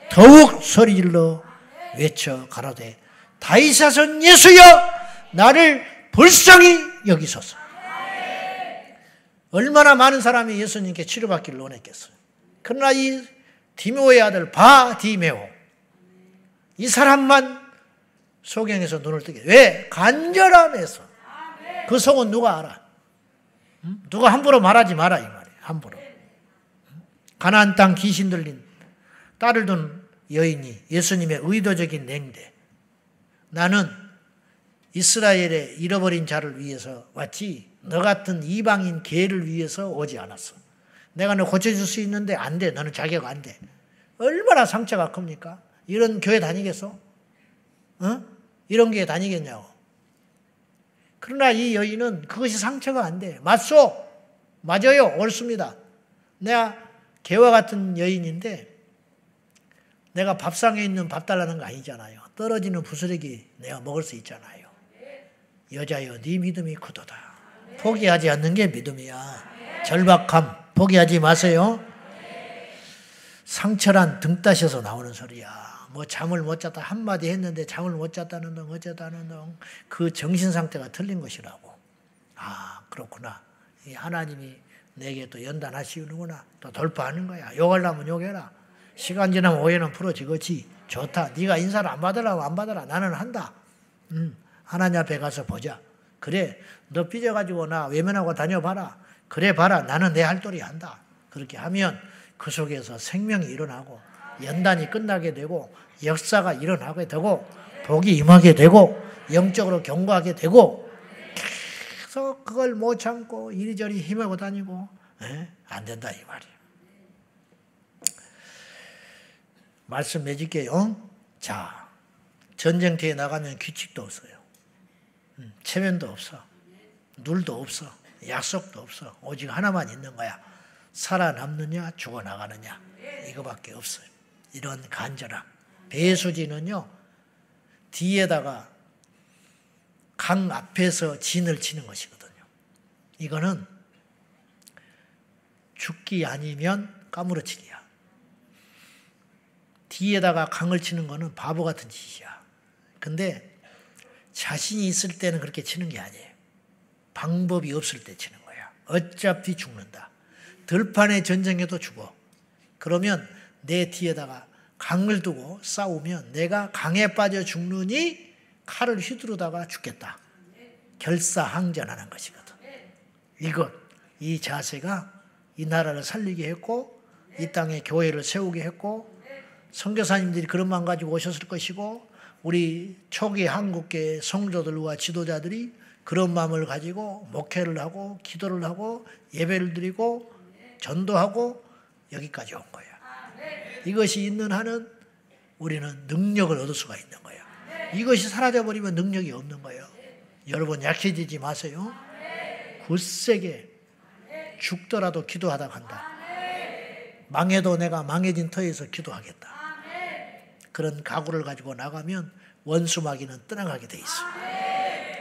더욱 소리질러 외쳐 가로되 다윗 자손 예수여 나를 불쌍히 여기소서. 얼마나 많은 사람이 예수님께 치료받기를 원했겠어요. 그러나 이 디메오의 아들 바디메오, 이 사람만 소경에서 눈을 뜨게. 왜? 간절함에서. 그 속은 누가 알아? 누가 함부로 말하지 마라 이 말이에요. 함부로. 가나안 땅 귀신 들린 딸을 둔 여인이 예수님의 의도적인 냉대. 나는 이스라엘의 잃어버린 자를 위해서 왔지 너 같은 이방인 개를 위해서 오지 않았어. 내가 너 고쳐줄 수 있는데 안 돼. 너는 자격 안 돼. 얼마나 상처가 큽니까? 이런 교회 다니겠어? 이런 교회 다니겠냐고. 그러나 이 여인은 그것이 상처가 안 돼. 맞소. 맞아요. 옳습니다. 내가 개와 같은 여인인데 내가 밥상에 있는 밥 달라는 거 아니잖아요. 떨어지는 부스러기 내가 먹을 수 있잖아요. 여자여 네 믿음이 크도다. 포기하지 않는 게 믿음이야. 절박함 포기하지 마세요. 상처란 등 따셔서 나오는 소리야. 뭐 잠을 못 잤다 한마디 했는데 잠을 못 잤다는 둥 어쩌다는 둥 그 정신 상태가 틀린 것이라고. 아 그렇구나. 하나님이 내게 또 연단하시는구나. 또 돌파하는 거야. 욕하려면 욕해라. 시간 지나면 오해는 풀어지겠지. 좋다. 네가 인사를 안 받으라면 안 받아라. 나는 한다. 하나님 앞에 가서 보자. 그래 너 삐져가지고 나 외면하고 다녀봐라. 그래 봐라. 나는 내 할 도리 한다. 그렇게 하면 그 속에서 생명이 일어나고 연단이 끝나게 되고 역사가 일어나게 되고 복이 임하게 되고 영적으로 견고하게 되고 계속 그걸 못 참고 이리저리 힘하고 다니고 안 된다 이 말이에요. 말씀 맺을게요. 자, 전쟁터에 나가면 규칙도 없어요. 체면도 없어. 룰도 없어. 약속도 없어. 오직 하나만 있는 거야. 살아남느냐 죽어나가느냐 이거밖에 없어요. 이런 간절함. 배수진은요 뒤에다가 강 앞에서 진을 치는 것이거든요. 이거는 죽기 아니면 까무러치기야. 뒤에다가 강을 치는 거는 바보 같은 짓이야. 근데 자신이 있을 때는 그렇게 치는 게 아니에요. 방법이 없을 때 치는 거야. 어차피 죽는다. 들판의 전쟁에도 죽어. 그러면 내 뒤에다가 강을 두고 싸우면 내가 강에 빠져 죽느니 칼을 휘두르다가 죽겠다. 결사항전하는 것이거든. 이 자세가 이 나라를 살리게 했고 이 땅에 교회를 세우게 했고 선교사님들이 그런 마음 가지고 오셨을 것이고 우리 초기 한국계 성도들과 지도자들이 그런 마음을 가지고 목회를 하고 기도를 하고 예배를 드리고 전도하고 여기까지 온 거야. 이것이 있는 한은 우리는 능력을 얻을 수가 있는 거야. 이것이 사라져버리면 능력이 없는 거예요. 여러분 약해지지 마세요. 굳세게 죽더라도 기도하다 간다. 망해도 내가 망해진 터에서 기도하겠다. 그런 각오를 가지고 나가면 원수마귀는 떠나가게 돼 있어.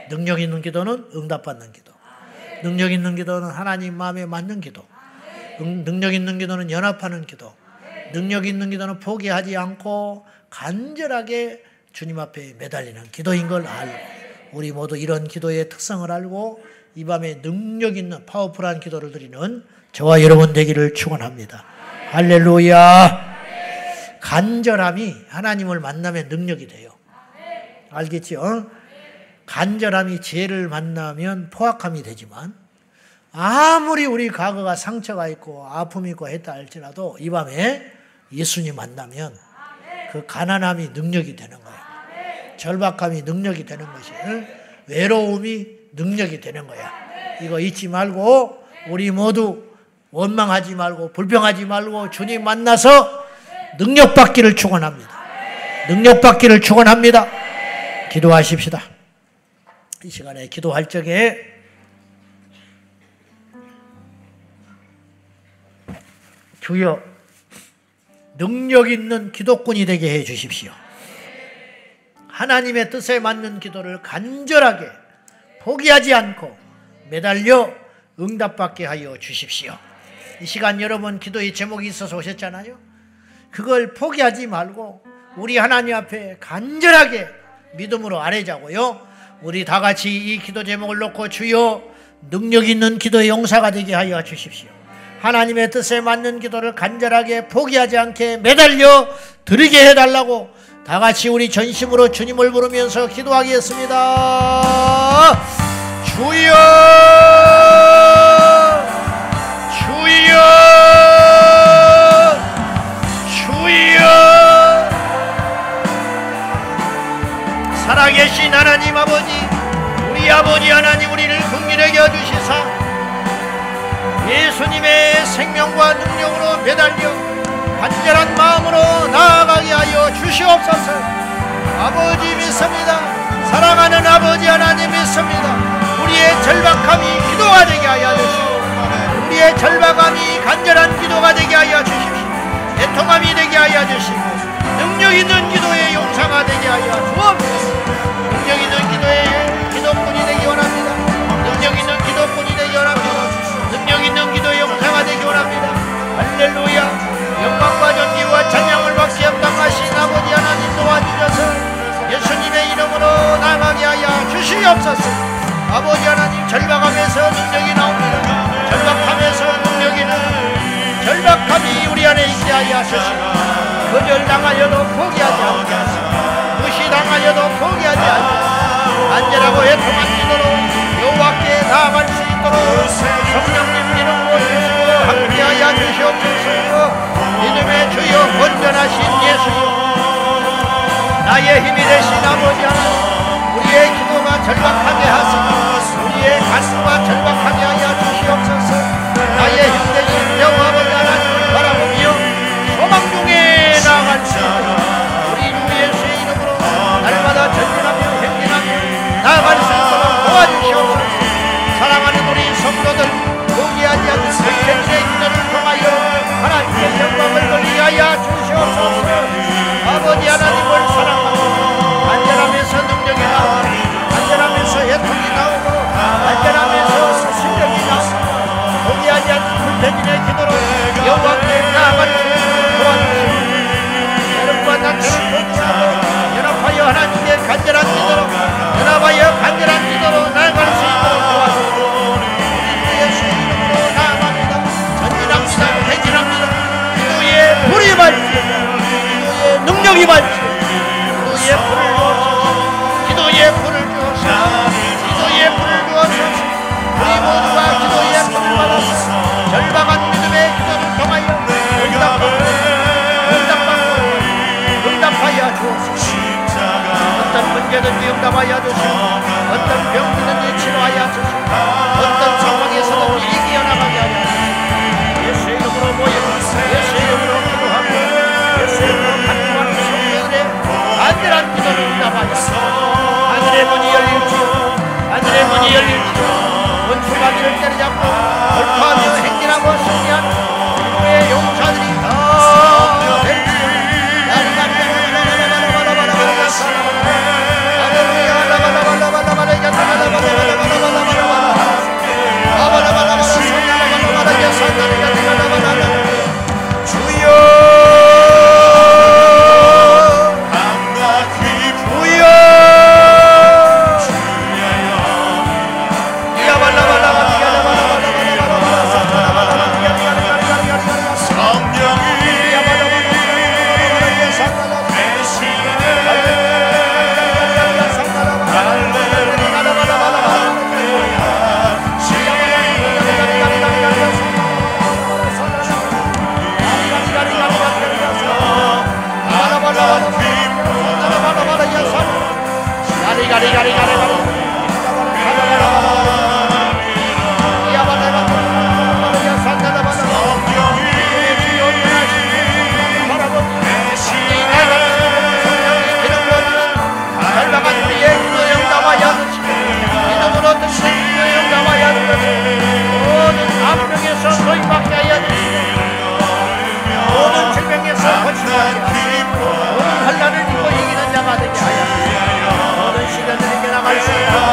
능력 있는 기도는 응답받는 기도. 능력 있는 기도는 하나님 마음에 맞는 기도. 능력 있는 기도는 연합하는 기도. 능력 있는 기도는 포기하지 않고 간절하게 주님 앞에 매달리는 기도인 걸 알고, 우리 모두 이런 기도의 특성을 알고 이 밤에 능력 있는 파워풀한 기도를 드리는 저와 여러분 되기를 축원합니다. 할렐루야. 간절함이 하나님을 만나면 능력이 돼요. 알겠죠? 간절함이 죄를 만나면 포악함이 되지만, 아무리 우리 과거가 상처가 있고 아픔이 있고 했다 할지라도 이 밤에 예수님 만나면 그 가난함이 능력이 되는 거예요. 절박함이 능력이 되는 것이, 외로움이 능력이 되는 거야. 이거 잊지 말고 우리 모두 원망하지 말고 불평하지 말고 주님 만나서 능력 받기를 축원합니다. 능력 받기를 축원합니다. 기도하십시다. 이 시간에 기도할 적에 주여 능력 있는 기도꾼이 되게 해 주십시오. 하나님의 뜻에 맞는 기도를 간절하게 포기하지 않고 매달려 응답받게 하여 주십시오. 이 시간 여러분 기도의 제목이 있어서 오셨잖아요. 그걸 포기하지 말고 우리 하나님 앞에 간절하게 믿음으로 아뢰자고요. 우리 다 같이 이 기도 제목을 놓고 주여 능력 있는 기도의 용사가 되게 하여 주십시오. 하나님의 뜻에 맞는 기도를 간절하게 포기하지 않게 매달려 드리게 해달라고 다 같이 우리 전심으로 주님을 부르면서 기도하겠습니다. 주여 주여 주여. 살아계신 하나님 아버지, 우리 아버지 하나님, 우리를 긍휼하게 여주시사 예수님의 생명과 능력으로 매달려 간절한 마음으로 나아가게 하여 주시옵소서. 아버지 믿습니다. 사랑하는 아버지 하나님 믿습니다. 우리의 절박함이 기도가 되게 하여 주시고, 우리의 절박함이 간절한 기도가 되게 하여 주십시오. 애통함이 되게 하여 주시고, 능력 있는 기도의 용사가 되게 하여 주옵소서. 능력 있는 기도의 기도꾼이 되기 원합니다. 능력 있는 기도꾼이 되기 원합니다. 능력 있는 기도의 용사가 되기 원합니다. 할렐루야. 영광과 존귀와 찬양을 받게 합당하신 아버지 하나님 도와주셔서 예수님의 이름으로 나가게 하여 주시옵소서. 아버지 하나님, 절박함에서 능력이 나옵니다. 절박함에서 능력이 나옵니다. 절박함이 우리 안에 있게 하여 주시고, 거절당하여도 포기하지 않게 하시고, 무시당하여도 포기하지 않게 하시고, 간절하고 애통한 기도로 여호와께 나아갈 수 있도록 성령님 이름으로 주시고 함께하여 주시옵소서. 믿음의 주여 온전하신 예수여, 나의 힘이 되신 아버지 하나님, 우리의 기도가 절박하게 하시고 우리의 가슴과 절박하게 하여 주시옵소서. 나의 힘 되신 여호와 아버지 하나님을 바라보며 소망 중에 나아갈 수 있도록 우리 주 예수의 이름으로 날마다 전진하며 행진하며 나아갈 수 있도록 도와주시옵소서. 사랑하는 우리 성도들, 포기하지 않는 전체의 기도를 통하여 하나님의 영광을 돌리게 하여 주시옵소서. 아버지 하나님을 사랑하고 간절함에서 능력이 나오고, 간절함에서 애통이 나오고, 간절함에서 실력이 나오고, 포기하지 않는 불태진의 기도로 여호와께 나아갈 수 있도록 도와주시옵소서. 여러분과 나처럼 포기하고 연합하여 하나님의 간절한 기도로, 연합하여 간절한 기도로 나아갈 수 있도록 도와주시옵소서. 예수의 이름으로 나아갑니다. 전진합니다. 행진합니다. 기도의 불이 밝지, 기도의 능력이 밝지, 기도의 불을 주옵소서. 기도의 불을 주옵소서. 기도의 불을 주옵소서. 우리 모두가 기도의 불을 받아서 절박한 믿음의 기도를 통하여 응답하여 주옵소서. 어떤 문제든지 응답하여 주시고, 어떤 병이든지 치료하여 주시고, 어떤 상황에서도 이겨나가게 하여 주시고, 예수의 간절한 기도를 응답하여 하늘의 문이 열릴지요. 하늘의 문이 열릴지요. 원수마귀를 때려잡고 돌파하며 행진하고 승리한 우리의 용사들이 다 될지요.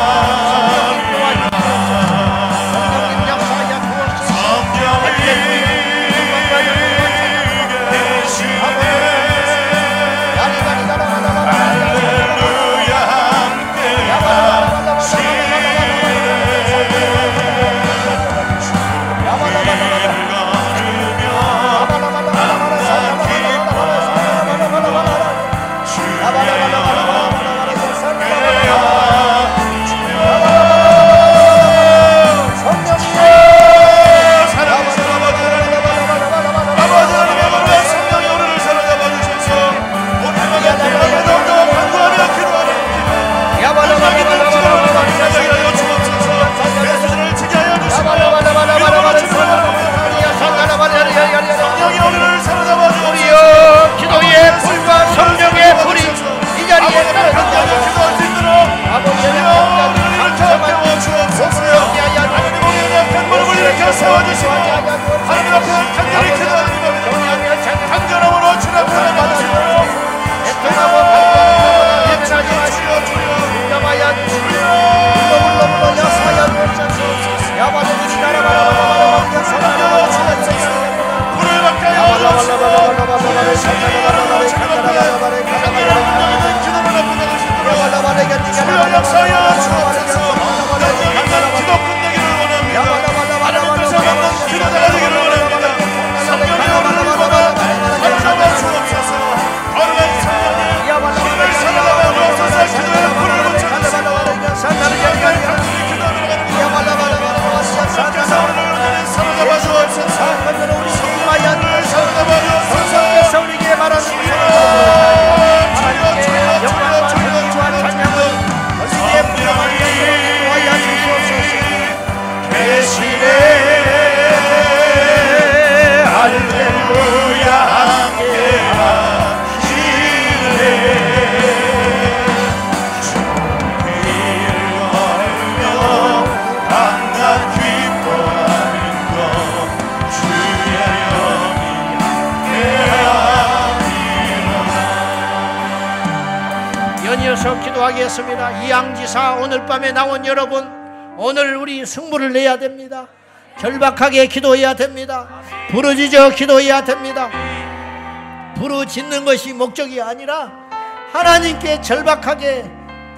기도하겠습니다. 이양지사 오늘 밤에 나온 여러분, 오늘 우리 승부를 내야 됩니다. 절박하게 기도해야 됩니다. 부르짖어 기도해야 됩니다. 부르짖는 것이 목적이 아니라 하나님께 절박하게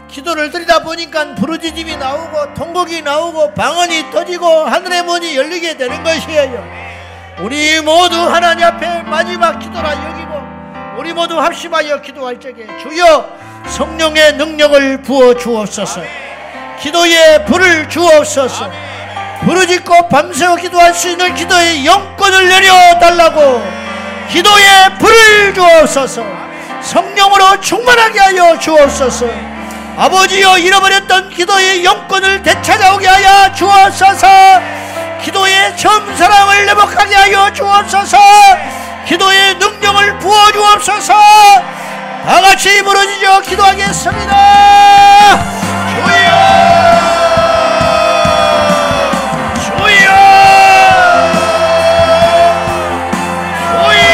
기도를 드리다 보니까 부르짖음이 나오고 통곡이 나오고 방언이 터지고 하늘의 문이 열리게 되는 것이에요. 우리 모두 하나님 앞에 마지막 기도라 여기고 우리 모두 합심하여 기도할 적에 주여 성령의 능력을 부어 주옵소서. 기도에 불을 주옵소서. 부르짖고 밤새워 기도할 수 있는 기도의 영권을 내려달라고 기도에 불을 주옵소서. 성령으로 충만하게 하여 주옵소서. 아버지여 잃어버렸던 기도의 영권을 되찾아오게 하여 주옵소서. 기도의 처음 사랑을 회복하게 하여 주옵소서. 기도의 능력을 부어 주옵소서. 다같이 부르짖어 기도 기도하겠습니다. 주여 주여 주여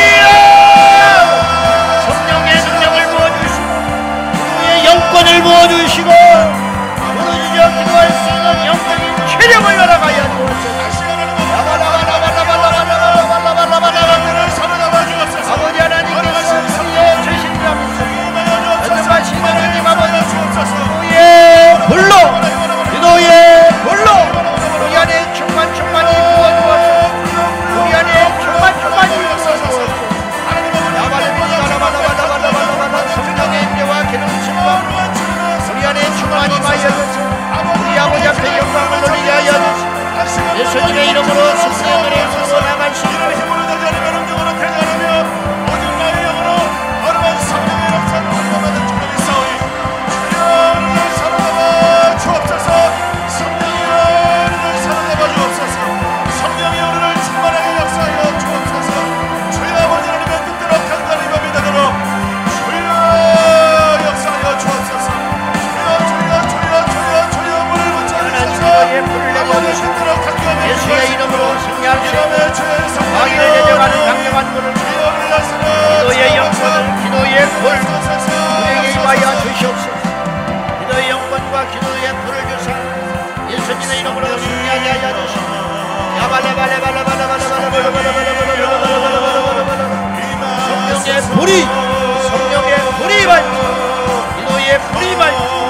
성령의 능력을 부어주시고 주의 영권을 부어주시고 부르짖어 기도할 수 있는 영적인 체력을 열어가야 주옵소서. 아버지 하나님께서 우리의 죄심자면서 하나님 아버지 기도의 불로 기도의 불로 우리 안에 충만히 부어주옵소서. 우리 안에 충만히 부어주옵소서. 성령의 임재와 기름부심과 우리 안에 충만히 마여져서 우리 아버지 앞에 영광을 돌리게 하여 주시옵소서. 예수님의 이름으로 승리의 이름으로 나가시옵소서. 예수의 이름으로 승리하시옵소서. 마귀를 대적하는 강력한 불을 기도의 영권을 기도의 불 우리에게 임하여 주시옵소서. 기도의 영권과 기도의 불을 주사 예수님의 이름으로 승리하게 하여 주시옵소서. 성령의 불이 밝고 기도의 불이 밝고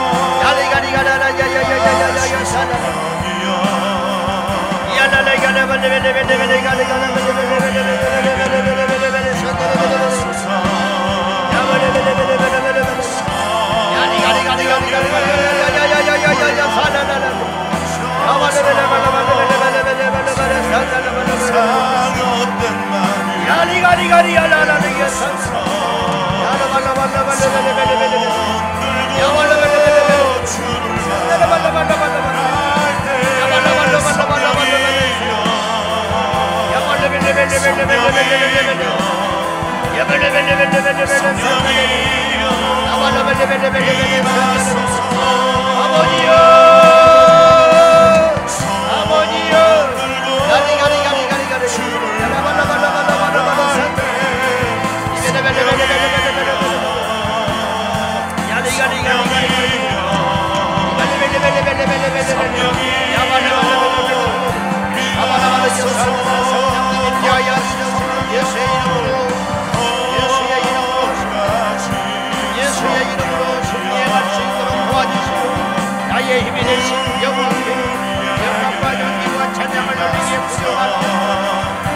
나의 힘이 되신 영광과 연기와 찬양을 올리기에 부족합니다.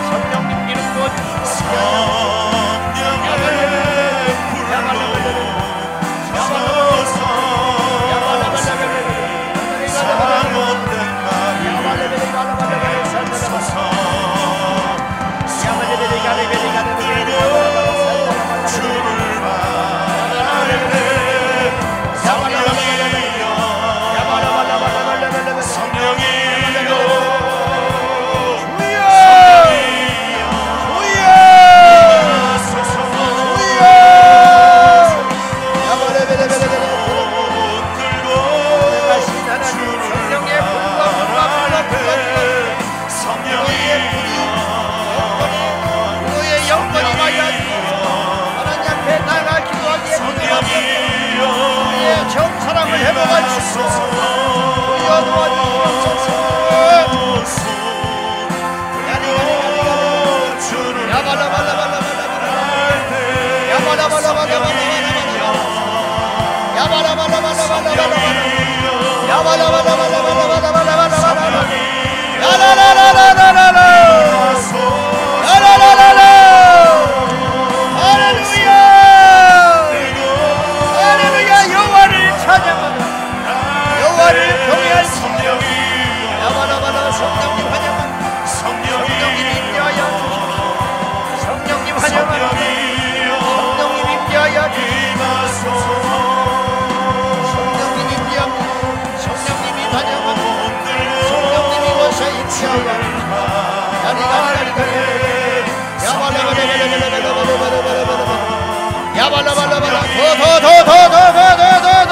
성령님 이름 부어주시옵소서. 정사랑을 회복할 수 있소서. 야발라발라발라 더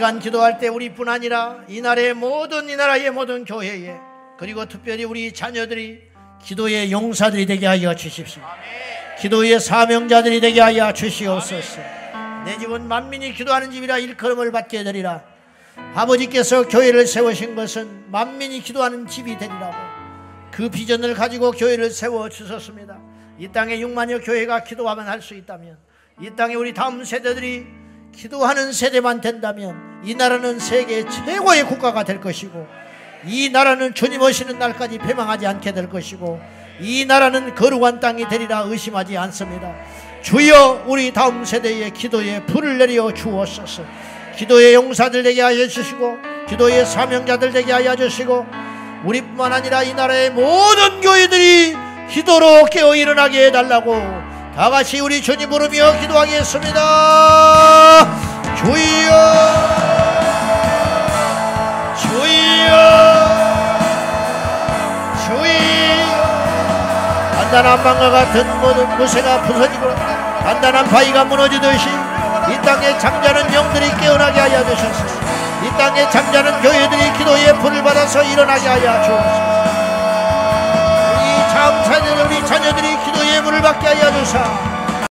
시간 기도할 때 우리뿐 아니라 이 나라의 모든 교회에, 그리고 특별히 우리 자녀들이 기도의 용사들이 되게 하여 주십시오. 기도의 사명자들이 되게 하여 주시옵소서. 내 집은 만민이 기도하는 집이라 일컬음을 받게 되리라. 아버지께서 교회를 세우신 것은 만민이 기도하는 집이 되리라고 그 비전을 가지고 교회를 세워 주셨습니다. 이 땅에 6만여 교회가 기도하면 할 수 있다면, 이 땅에 우리 다음 세대들이 기도하는 세대만 된다면 이 나라는 세계 최고의 국가가 될 것이고, 이 나라는 주님 오시는 날까지 패망하지 않게 될 것이고, 이 나라는 거룩한 땅이 되리라 의심하지 않습니다. 주여, 우리 다음 세대의 기도에 불을 내려 주옵소서. 기도의 용사들 되게 하여 주시고, 기도의 사명자들 되게 하여 주시고, 우리뿐만 아니라 이 나라의 모든 교회들이 기도로 깨어 일어나게 해달라고 다같이 우리 주님 부르며 기도하겠습니다. 주여, 주여, 주여. 단단한 방과 같은 모든 무쇠가 부서지고 단단한 바위가 무너지듯이 이 땅에 잠자는 영들이 깨어나게 하여 주소서. 이 땅에 잠자는 교회들이 기도의 불을 받아서 일어나게 하여 주옵소서. 우리 다음 세대 우리 자녀들이 기도의 불을 받게 하여 주사